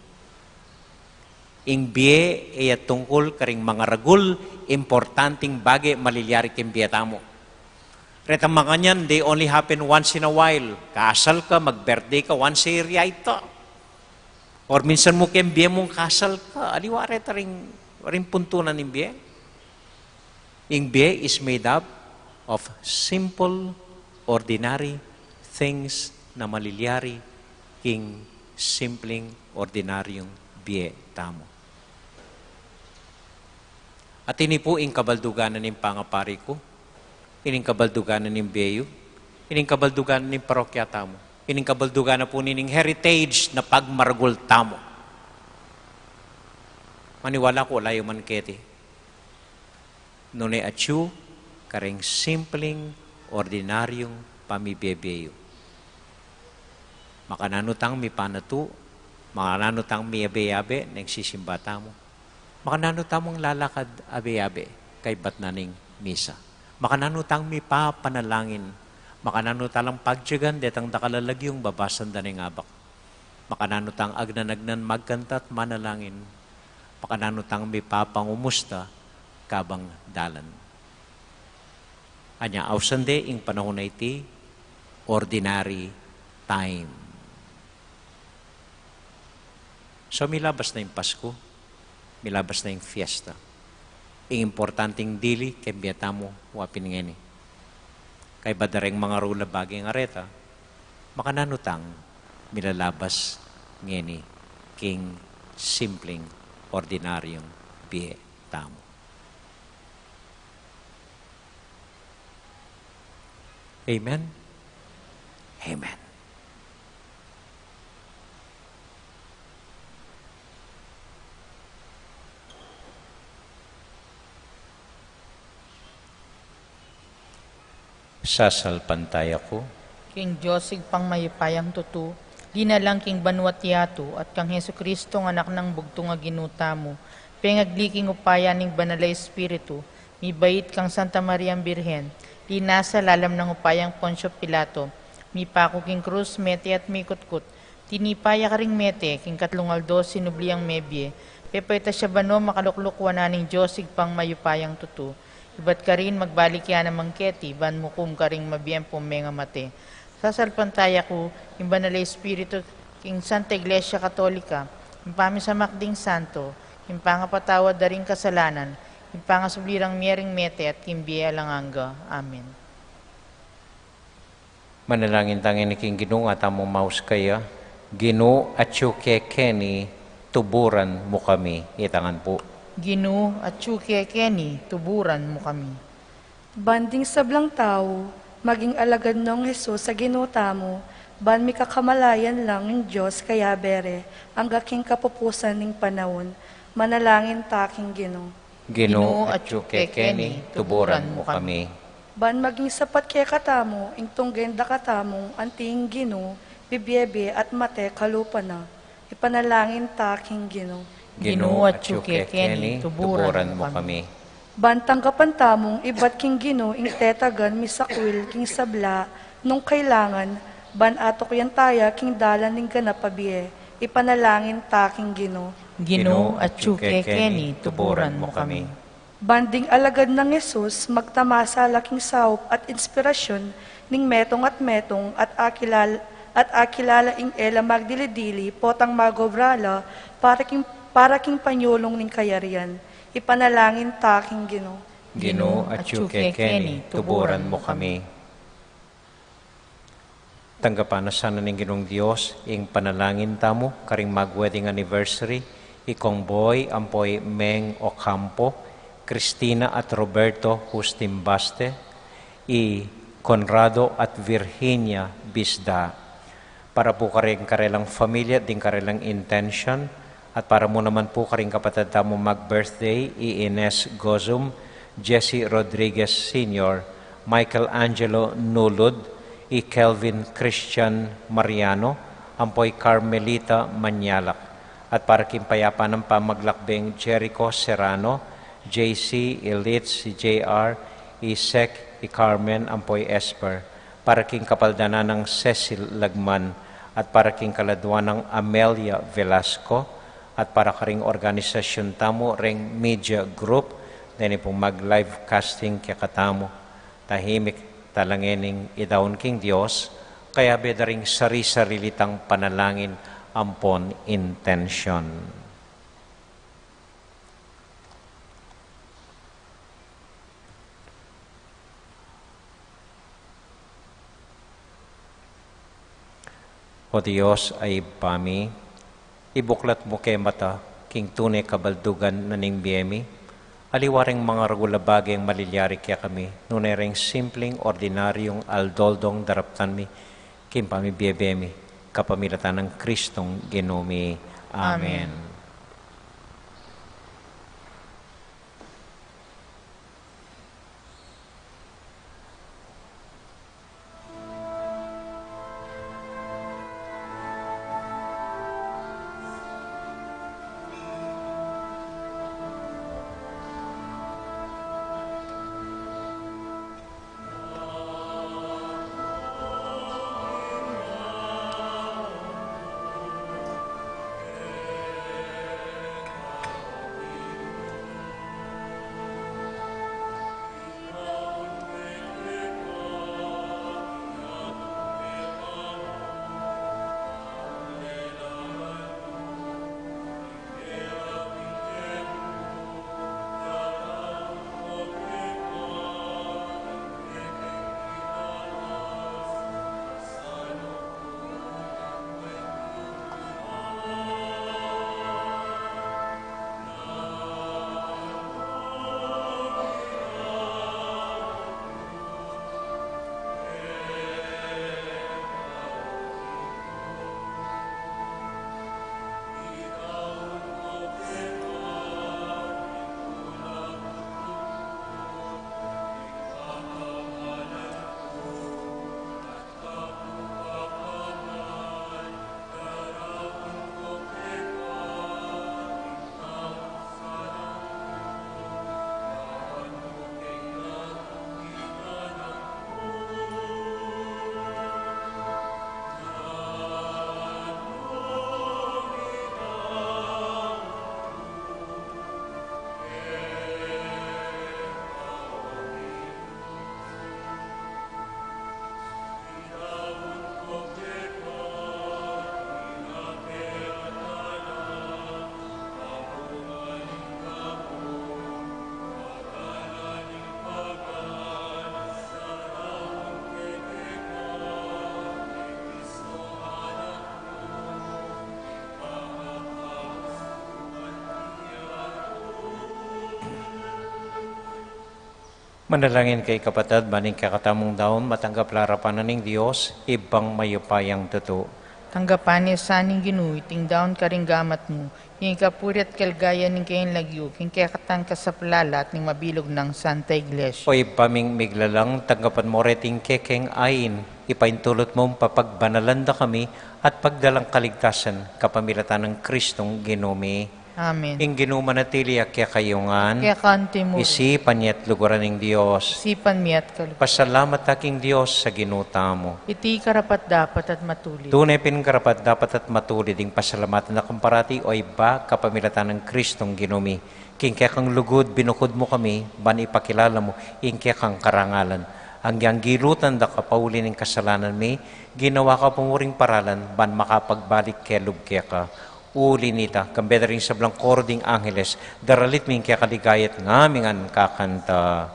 Ing biye iya tungkol karing mga ragul, importanting bagay maliliari king biye tamo. Reta mga nyan, they only happen once in a while. Kasal ka, mag-birthday ka, once a year ito. Or minsan mo king biye mong kasal ka, aliwa reta ring puntunan ng biye. Ing biye is made up of simple, ordinary things na maliliari king simpleng, ordinaryong biye tamo. At ini po ing kabalduganan ng pangapari ko, ining kabalduganan ng biyeyo, ining kabalduganan ng parokya tamo, ining kabalduganan po nining heritage na pagmaragul tamo. Maniwala ko, layo man kete. Nune atyu, karing simpleng, ordinaryong pamibebeyo. Makananutang mi panatu, makananutang mi abe-abe, nagsisimba tamo. Makananutang mong lalakad abe-abe, kay bat naning misa. Makananutang mi pa panalangin, makananutang pagtyagan, detang dakalalagyong babasan da ng abak. Makananutang agnan-agnan magkantat manalangin, makananutang mi pa pangumusta, kabang dalan. Anya, ausande ing panahon na iti, ordinary time. So, milabas na yung Pasko, milabas na yung fiesta. Ing importanteng dili, kay biyatamo, wapin ngeni. Kay badareng mga rula bagay nga reta, makananutang, milalabas ngeni, king simpleng, ordinaryong biye tamo. Amen? Amen. Sasalpantay ako. King Josig pang mayupayang tutu, di na lang king banwat yato at kang Heso Kristo ng anak ng bugtong nga ginuta mo, pengagliking upaya ning banalay espiritu, mi bait kang Santa Maria Birhen, di nasa lalam ng upayang Poncio Pilato, mi pako king krus mete at mikutkut, tinipaya ka ring mete king katlungaldo sinubliang mebye, pepeta siya bano makaluklukwa ning Josig pang mayupayang tutu, iba't ka rin magbalik yan ng mangketi, ban mukum ka rin mabiyempo menga mate. Sasalpantaya ko, yung banalay espiritu, king Santa Iglesia Katolika, yung pamisamakding santo, yung pangapatawad da rin kasalanan, yung pangasublirang miyering mete at kimbiya langanga. Amen. Manalangin tangin ni King Ginoo at among maus kaya, Ginoo at keni tuburan mo kami. Itangan po. Ginoo at Keni, tuburan mo kami. Banding sablang tao, maging alagad nong Hesus sa ginuta mo, ban mi kakamalayan lang ng Diyos kaya bere, ang gaking kapupusan ng panahon, manalangin taking Ginoo. Ginoo at keni tuburan mo kami. Ban maging sapat kaya katamo, ing tunggenda katamong anting Ginoo, bibiyebe at mate kalupa na, ipanalangin taking Ginoo. Ginoo at Keni, tuburan mo kami. Bantang kapantamong ibat king Ginoo ing tetagan misakwil king sabla nung kailangan ban atok yan taya king dalan ning ganapabiye ipanalangin taking Ginoo. Ginoo at Keni, tuburan mo kami. Banding alagad ng Hesus magtamasa laking saup at inspirasyon ning metong at akilala ing ela magdilidili potang magobrala para king panyulong ning kayarian. Ipanalangin taking Ginoo. Ginoo at keni tuburan mo kami. Tanggapan na sana ning Ginoong Dios ing panalangin tamo karing mag-wedding anniversary ikong boy ampoy Meng Ocampo, Cristina at Roberto Justimbaste, i Conrado at Virginia Bisda. Para po karing karelang familia din karelang intention. At para mo naman po karing kapatid tamo mag-birthday, i Ines Gozum, Jesse Rodriguez Sr., Michael Angelo Nulud, i Kelvin Christian Mariano, ampoy Carmelita Manyalak. At para kimpayapa ng pamaglakbeng Jericho Serrano, JC, Elitz, si JR, i Sec, i Carmen, ampoy Esper. Para king kapaldana ng Cecil Lagman, at para king kaladwa ng Amelia Velasco, at para karing organisasyon tamo reng media group dahil pong mag-live casting kaya katamo tahimik talangening idawon king Dios kaya bedaring sari-sarilitang panalangin ampon intention. O Diyos ay pami, ibuklat mo kay mata, king tunay kabaldugan na ning biyemi, aliwaring mga ragulabagay ang malilyari kaya kami, nunay ring simpleng, ordinaryong, aldoldong daraptan mi, king pami biyebemi, kapamilatan ng Kristong Ginumi. Amen. Manalangin kay kapatid, maning kakatamong daon, matanggap larapan na ning Diyos, ibang mayupayang totoo. Tanggapan niya sa aning Ginoo, iting daon karinggamat mo, yung kapuri at kalgaya ning kayong lagyo, king kakatang kasapalala at ning mabilog ng Santa Iglesia. O ipaming miglalang, tanggapan mo reting kekeng ayin, ipaintulot mo papagbanalan da kami at pagdalang kaligtasan, kapamilatan ng Kristong Ginumi. Amen. Ing ginumanatili kaya kayungan, Kaya kanti mo, isipan niya't lugaran ng Diyos. sipan mi at kalupa. Pasalamat aking Diyos sa ginuta mo. Iti karapat dapat at matuloy. Tunay pinangarapat dapat at matulid ding pasalamatan na kumparati o iba kapamilatan ng Kristong Ginumi. King kaya kang lugod, binukod mo kami, ban ipakilala mo, ing kaya kang karangalan. Ang yang gilutan da kapauli ng kasalanan mi, ginawa ka pumuring paralan, ban makapagbalik kaya lubkya ka. Uli nita, kambeda rin sa blangkording angeles, daralit ming kaya kaligayat ngamingan kakanta.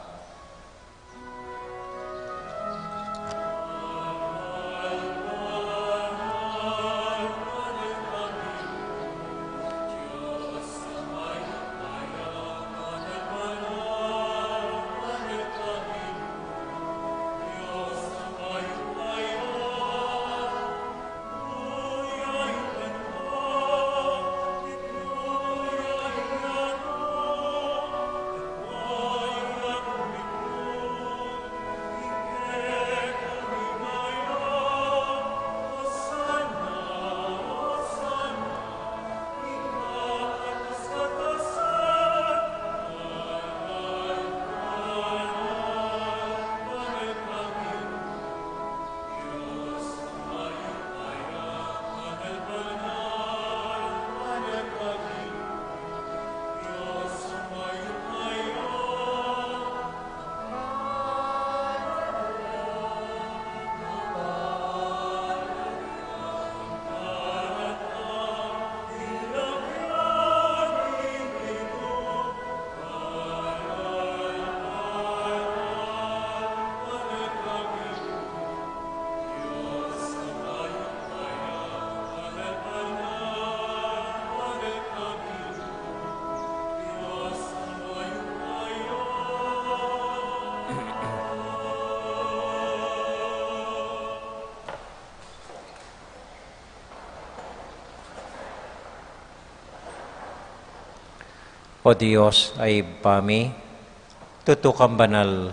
O Diyos ay pami, tutukang banal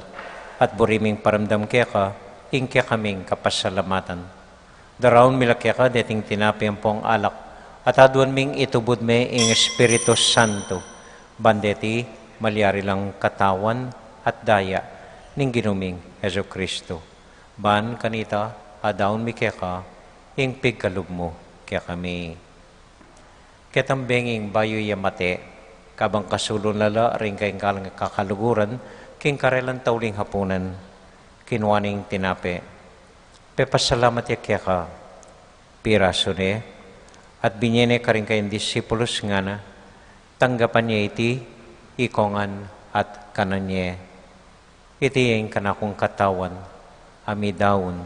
at buriming paramdam kaya ka, ingkya kaming kapasalamatan. Daraon mila kaya ka, deting tinapi ang pong alak, at aduan ming itubod me ing Espiritu Santo, bandeti, malyari lang katawan at daya, ning ginuming Heso Kristo. Ban kanita, adaon mi kaya ka, ing pigkalub mo kaya kami. Ketambenging bayo yamate, kabang kasulon lala, ring kayong kakaluguran, king karelan tauling hapunan, kinuaning tinape. Pepasalamat ya kaya ka, piraso ne, at binyene ka rin kayong disipulos nga na, tanggapan niya iti, ikongan at kananye. Iti yung kanakong katawan, amidaon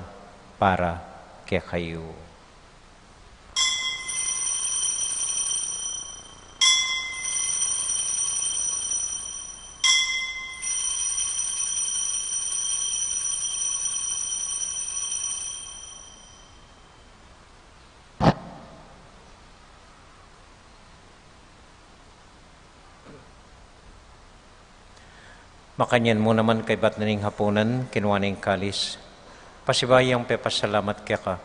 para kaya kayo. Makanyan mo naman kay Batnaning hapunan, kinuwaning kalis. Pasibayang pepasalamat kaya ka.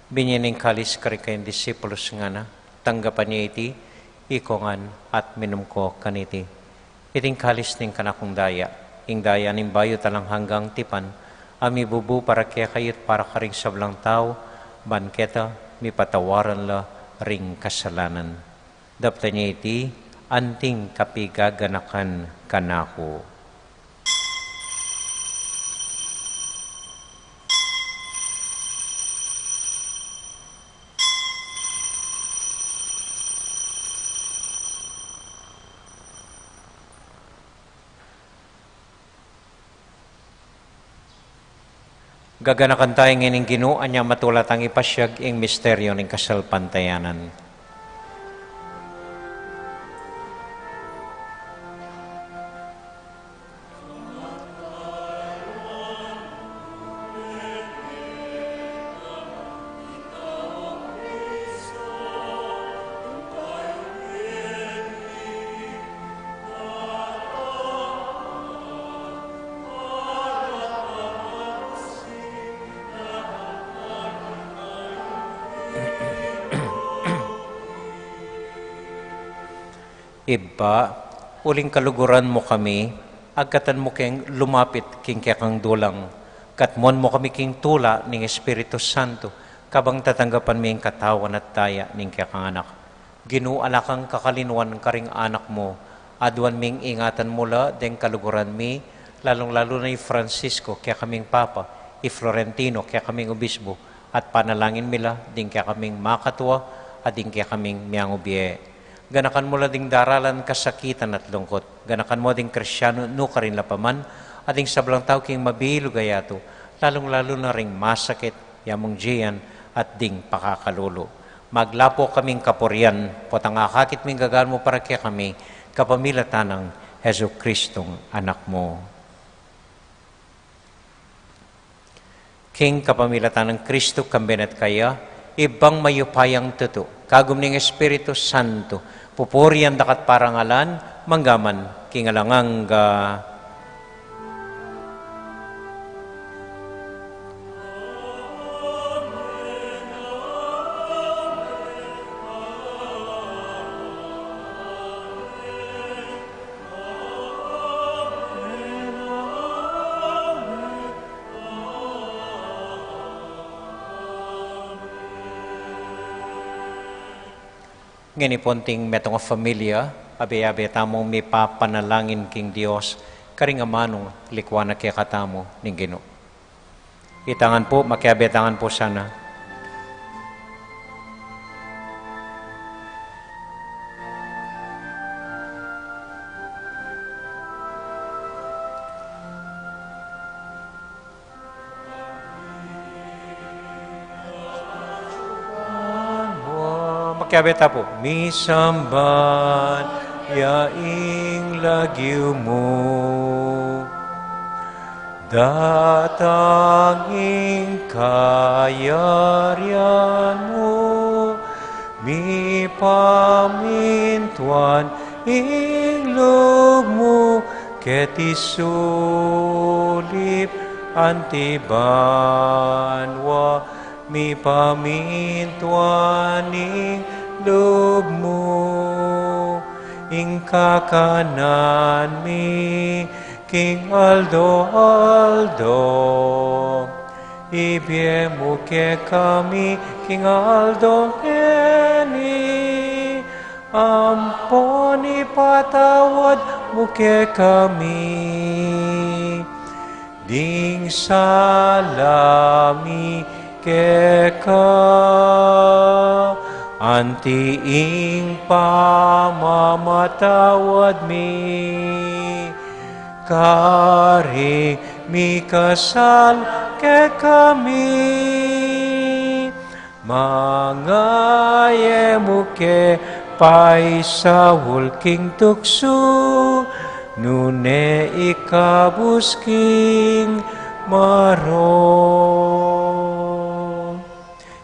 Binyaning kalis kari kayong disipulos nga na. Tanggapan niya iti, ikongan at minum ko kaniti. Iting kalis ning kanakong daya. Ing daya ning bayo talang hanggang tipan. Ami bubu para kaya kayot para karing sablang tao. Banketa, mi patawaran la ring kasalanan. Dapta niya iti, anting kapigaganakan kanako. Gaganakan tayo ngayon Ginoo, anya matulat ang ipasyag ing misteryo ng kasalpantayanan. Iba, uling kaluguran mo kami, agkatan mo keng lumapit king kang dulang, katmon mo kami king tula ning Espiritu Santo, kabang tatanggapan mi katawan at daya ning kang anak. Ginuala kang kakalinuan karing anak mo, aduan ming ingatan mula deng kaluguran mi, lalong-lalo na i Francisco, kaya kaming Papa, i Florentino, kaya kaming Obispo, at panalangin mila, ding kaya kaming makatwa, at ding kaya kaming miyang ubiye. Ganakan mo ding daralan kasakitan at lungkot. Ganakan mo ding Krisyano no karin lapaman, ading sablang tao king mabilo gayato, lalong-lalo na ring masakit, yamong jiyan, at ding pakakalulo. Maglapo kaming kapurian, potang akakit ming gagaan mo para kaya kami, kapamilatan ng Heso Kristong anak mo. King kapamilatan ng Kristo kambenet kaya, ibang mayupayang tuto, kagum ning Espiritu Santo, pupurian dakat parangalan, manggaman, kingalangang Nginiponting metong familia, abe-abe tamong may papanalangin king Dios, karing amanong likwana kaya katamo ning Ginoo. Itangan po, makiabetangan po sana. Makiabeta po. Misamban yaing lagyo mo, datanging kayarian mo, mi pamintuan ing loob mo, ket isulip antibanwa, mi pamintuaning loob mo, ingkakanan mi, King Aldo, ibie mo ke kami, King Aldo Kenny, ampon ipatawad mo ke kami, ding salami ke ka, antiing pamamatawad mi, kari mi kasal ke kami, mangaye mo ke paisawul king tukso, nune ikabusking maro.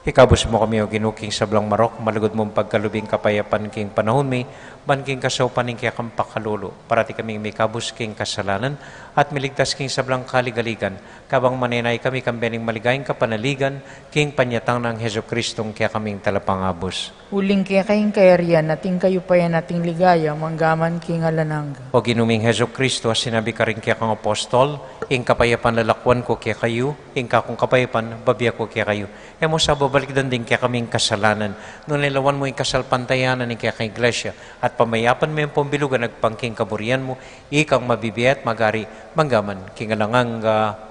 Ikabus mo kami o ginuking sablang marok, malugod mong pagkalubing kapayapan king panahon mi, ban king kasaupaning kaya kang pakalulo, parati kaming may kabus king kasalanan, at miligtas king sablang kaligaligan, kabang maninay kami kambening maligayang kapanaligan, king panyatang ng Heso Kristong kaya kaming talapangabos. Uling kaya kayong kaarian, nating kayo pa yan nating ligaya, manggaman king alananga. O ginuming Heso Kristo, sinabi ka rin kaya kang apostol, ing kapayapan lalakwan ko kaya kayo, ing kakong kapayapan, babya ko kaya kayo. E mo sa babalikdan din kaya kaming kasalanan, nung nilawan mo ing kasalpantayanan ng kaya kang iglesia, at pamayapan mo yung pambilugan, nagpangking kaburian mo, ikang mabibiyat, magari, manggaman, king alangang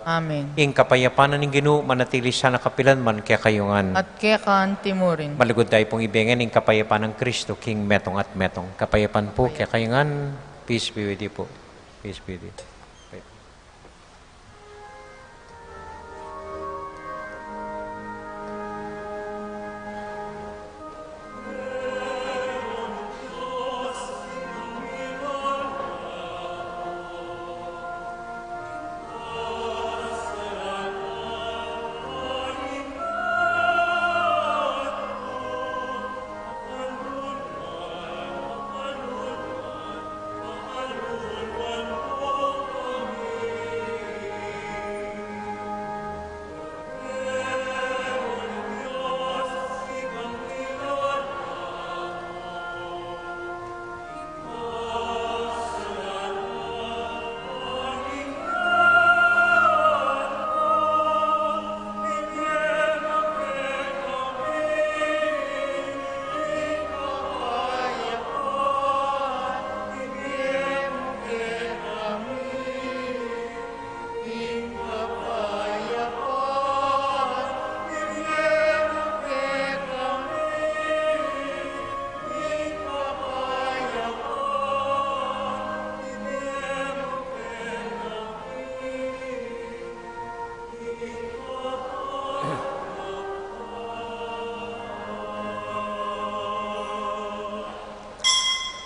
Amen. ing kapayapanan ng Ginoo manatili sa nakapilan man kaya kayungan. At kaya kaan timurin. Malugod tayo pong ibengen ing kapayapan ng Kristo, King Metong at Metong. Kapayapan po, kaya kayungan, peace be with you po. Peace be with you.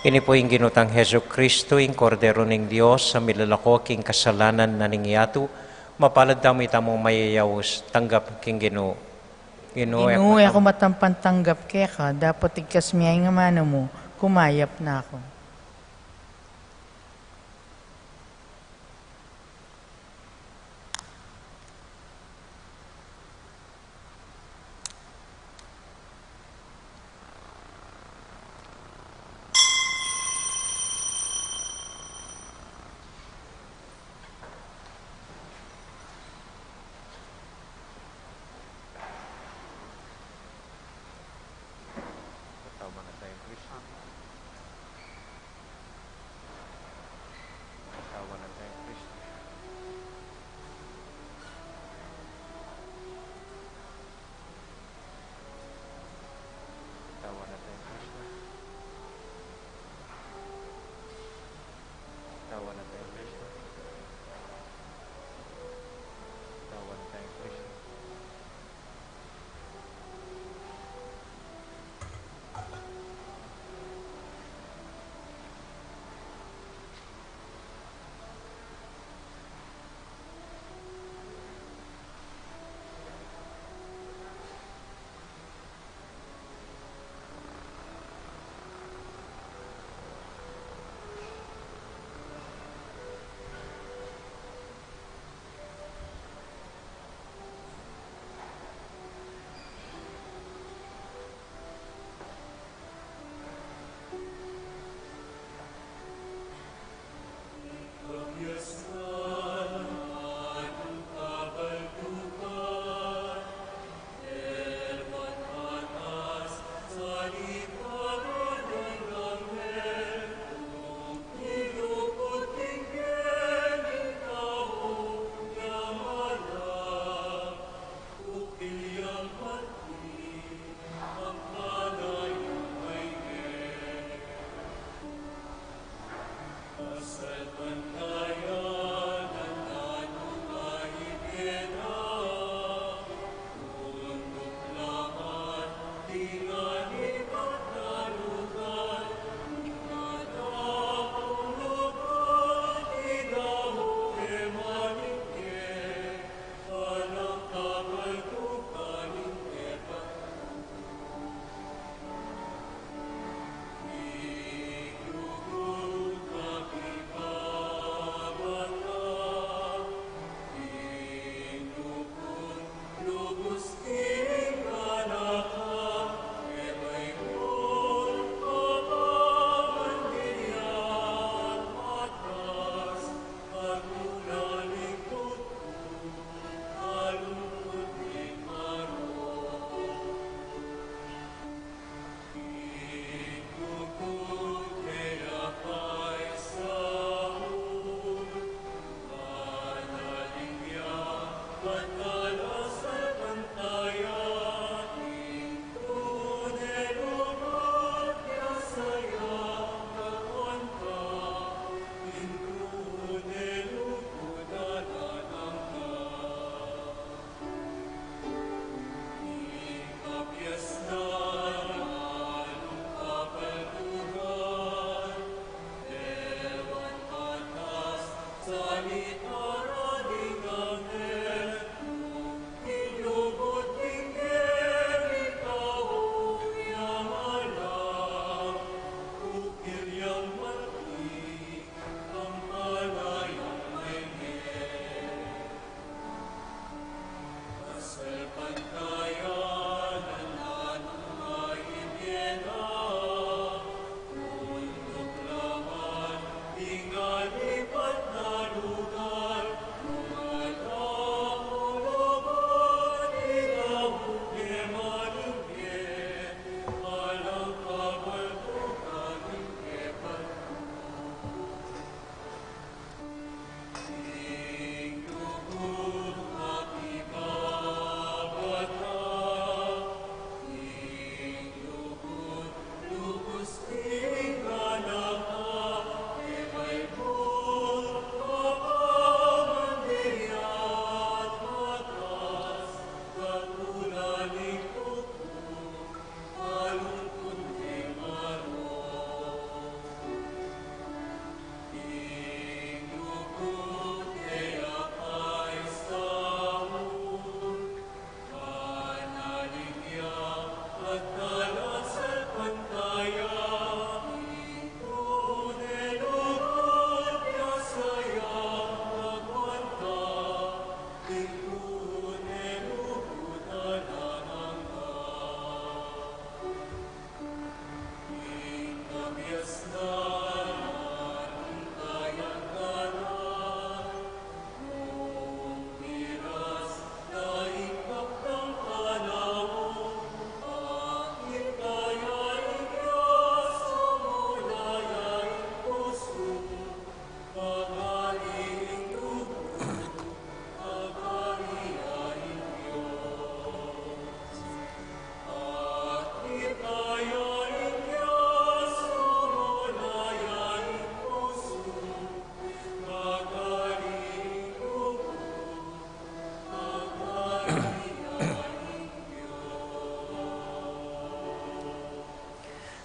Ini po yung ginutang Heso Kristo, yung kordero ng Diyos, sa milalako king kasalanan na ningyatu, mapalad damo itamong mayayawos, tanggap king Ginoo. Ginoo, ako matampan tanggap kaya ka, dapat igkas miyay nga mano mo, kumayap na ako.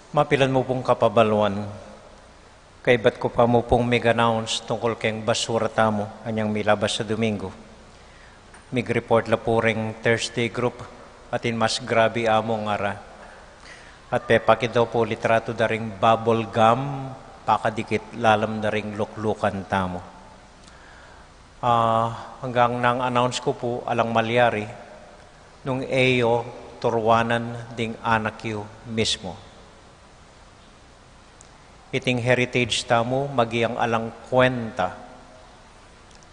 Mapilan mo pong kapabaluan, kay ba't ko pa mo pong mig-announce tungkol kayong basura tamo, anyang milabas sa Domingo. Mig-report la po ring Thursday group, atin mas grabe among ara. At pepaki daw po litrato da ring bubble gum, pakadikit lalam da ring luklukan tamo. Hanggang nang announce ko po alang malyari, nung eyo turwanan ding anak yu mismo. Iting heritage tamo magiyang alang kwenta,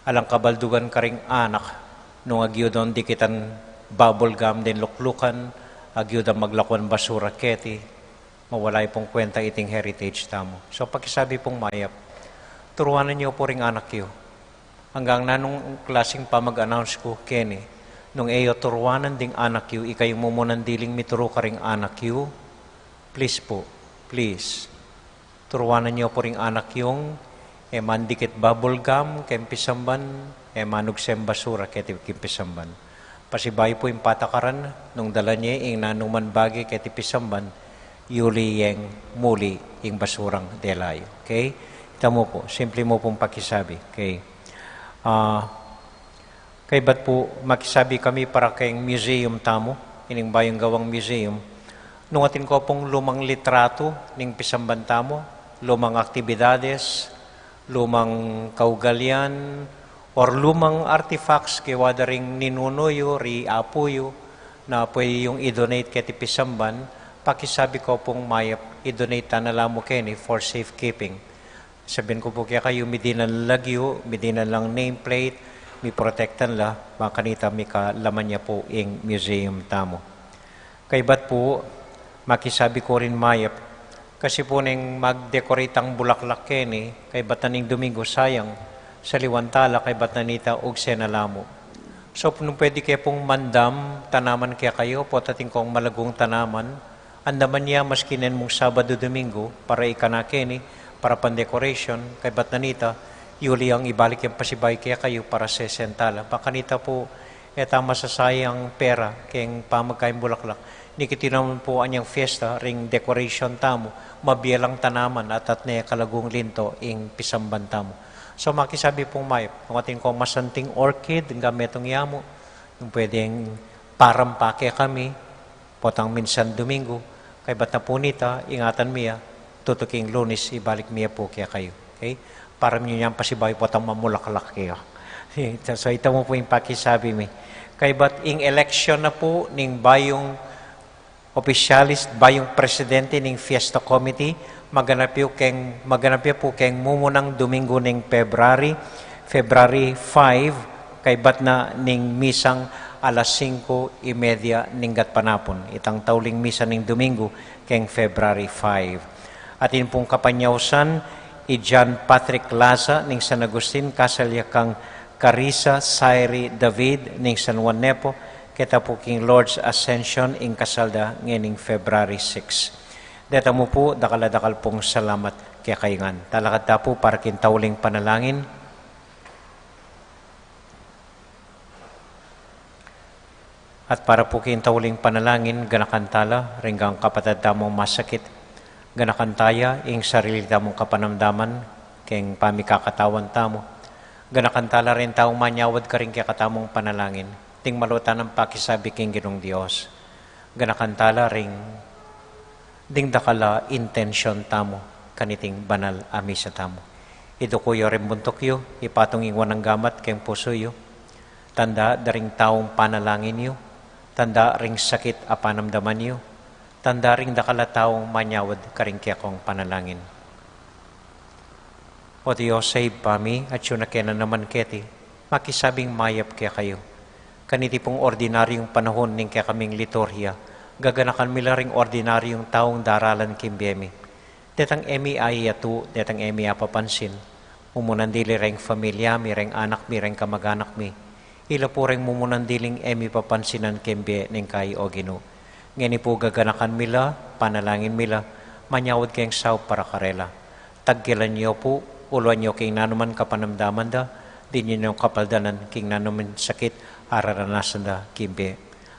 alang kabaldugan karing anak, nung agyo doon dikitan bubble gum din luklukan, agyo da maglakwan basura keti, mawalay pong kwenta iting heritage tamo. So pakisabi pong mayap, turuanan niyo po ring anak yu. Hanggang nanong klaseng pa mag-announce ko, Kenny, nung eyo turuanan ding anak yu, ikay mumunan diling mituro ka ring anak yu, please po, please, turuanan niyo po ring anak yung mandikit bubble gum, kempisamban, manugsem basura, kempisamban. Pasibay po yung patakaran, nung dala niya yung nanuman bagi ketipisamban, yuli yung muli yung basurang delayo. Okay? Ito mo po, simple mo pong pakisabi. Okay? Kay ba't po makisabi kami para kayong museum tamo, ining bayang gawang museum, nung atin ko pong lumang litrato ning pisamban tamo, lumang aktibidades, lumang kaugalyan, or lumang artifacts kay wadaring ninunoyo, riapuyo, na pwede yung i-donate kay tipisamban, pakisabi ko pong mayap, i-donate tanala mo Kenny for safekeeping. Sabihin ko po kaya kayo, midinan lagyo, midinan lang nameplate, mi protektan la, makanita mi kalaman niya po yung museum tamo. Kay ba't po, makisabi ko rin mayap, kasi po nang mag-decorate ang bulaklak Kenny, kay ba't naning Domingo sayang, sa liwantala kay ba't nanita og senalamo. So, nung pwede kayo pong mandam, tanaman kaya kayo, potating kong malagong tanaman, andaman niya maskinen mong Sabado, Domingo, para ikana Kenny, para pan-decoration, kay ba't nanita, yuli ang ibalik yung pasibay kaya kayo para sa sentala. Pakanita po, masasayang pera, kayang pamagkayang bulaklak. Nikiti naman po anyang fiesta, ring decoration tamo, mabiyalang tanaman at na kalagong linto ing pisamban tamo. So makisabi pong mayap, kung ating kong masanting orchid, ang gametong yamo, yung pwedeng parampake kami, potang minsan Domingo, kay ba't na po nita, ingatan miya, tutuking Lunes, ibalik miya po kaya kayo. Okay? Para niyo niyang pasibay potang mamulaklak kayo. So ito mo po yung pakisabi mi. Kay ba't ing election na po, ning bayong officialist bayong presidente ning Fiesta Committee, maganap po keng mumunang Domingo ning February 5, kay ba't na ning misang alas 5:30 ning gatpanapon. Itang tauling misa ning Domingo keng February 5. At in pong kapanyawsan, John Patrick Laza ning San Agustin, kasalya kang Carissa Sairi David ning San Juan Nepo, kita po king Lord's Ascension ing kasalda ngening February 6. Deta mo po, dakal pong salamat kaya kaingan. Talakad ta po para kintauling panalangin. At para po kintauling panalangin, ganakantala, ringgang kapatid tamong masakit, ganakantaya, ing sarili tamong kapanamdaman, keng pamikakatawan tamo. Ganakantala rin taong manyawad ka rin kaya katamong panalangin. Ting malutan ng pakisabi king Ginong Diyos. Ganakantala ring ding dakala intention tamo, kaniting banal amisa tamo. Ito kuyo rin buntok yo, ipatong ingwan ng gamat keng puso yo. Tanda daring taong panalangin yo. Tanda ring sakit apanamdaman yo. Tanda ring dakala taong manyawad karing kaya kong panalangin. O Diyos, save pami at yun na kena naman keti, makisabing mayap kaya kayo. Kaniti pong ordinaryong panahon ning kaya kaming liturhiya, gaganakan mila ring ordinaryong taong daralan kimbiyemi. Detang emi ayatu, detang emi apapansin, umunandili ring familia, mi ring anak mi, ring kamag-anak mi. Ila po ring mumunandiling emi papansinan kimbiye ning kay o Ginoo. Ngani po gaganakan mila, panalangin mila, manyawad kayong saw para karela. Tagkilan niyo po, uluan niyo king nanuman kapanamdaman da, di niyo kapaldanan king nanuman sakit, araranasan da kimbe.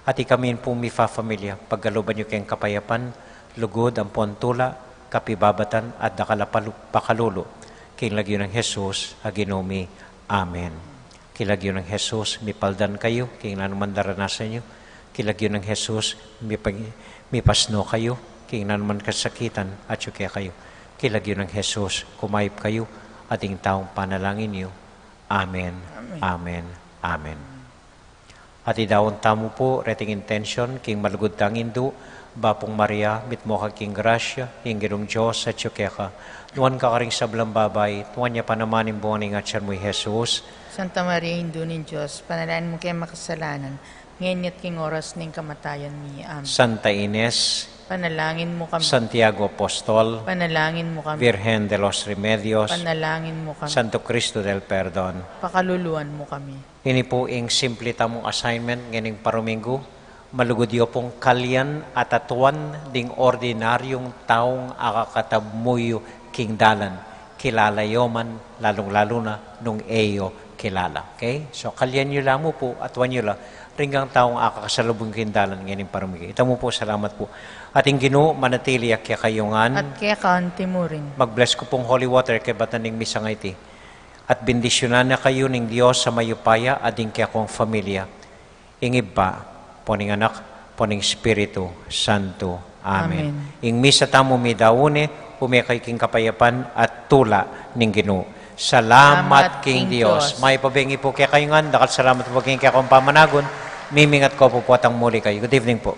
At ikamin po mi familia, paggaluban nyo kayong kapayapan, lugod ang pontula, kapibabatan at pakalulu. Kinlagyo ng Jesus, aginomi. Amen. Kilagyo ng Jesus, mipaldan kayo, kinanuman daranasan nyo. Kilagyo ng Jesus, mipasno kayo, kinanuman kasakitan at syukya kayo. Kilagyo ng Jesus, kumayip kayo, ating taong panalangin niyo. Amen. Amen. Amen. At idawon tamo po, reting intention, king malugod tangin do, Bapong Maria, mitmo ka king grasya, king ginong Diyos at syukya ka. Nuwan ka karing sablang babay, tuwan niya panamanin buwaning at siyan mo'y Jesus. Santa Maria, Indo ng Diyos, panalangin mo kayo makasalanan, ngayon at king oras ng kamatayan ni. Amen. Santa Ines, Panalangin mo kami. Santiago Apostol, Panalangin mo kami. Virgen de los Remedios, Panalangin mo kami. Santo Cristo del Perdon. Pakaluluan mo kami. Ini po ing simple tamong assignment nganing paruminggo. Malugod yo pong kalyan at atuan ding ordinaryong taong akakatabmuyo king dalan. Kilala yo man, lalong-lalo na nung eyo kilala. Okay? So kalyan nyo lang mo po, atuan nyo lang, ringgang taong akakasalubong king dalan nganing paruminggo. Ito mo po, salamat po. Ating Ginoo, manatili kaya kayungan. At kaya kaanti mo rin. Mag-bless ko pong holy water kay bataning misa nga iti. At bendisyonan na kayo ng Diyos sa mayupaya ading kaya kong familia. Ingib pa, poning anak, poning Espiritu Santo. Amen. Ing misa tamo mi daune, umekay king kapayapan at tula ning Ginoo. Salamat king Diyos. May pabengi po kaya kayungan, dakal salamat po king kaya kong pamanagon. Mimingat ko po po atang muli kayo. Good evening po.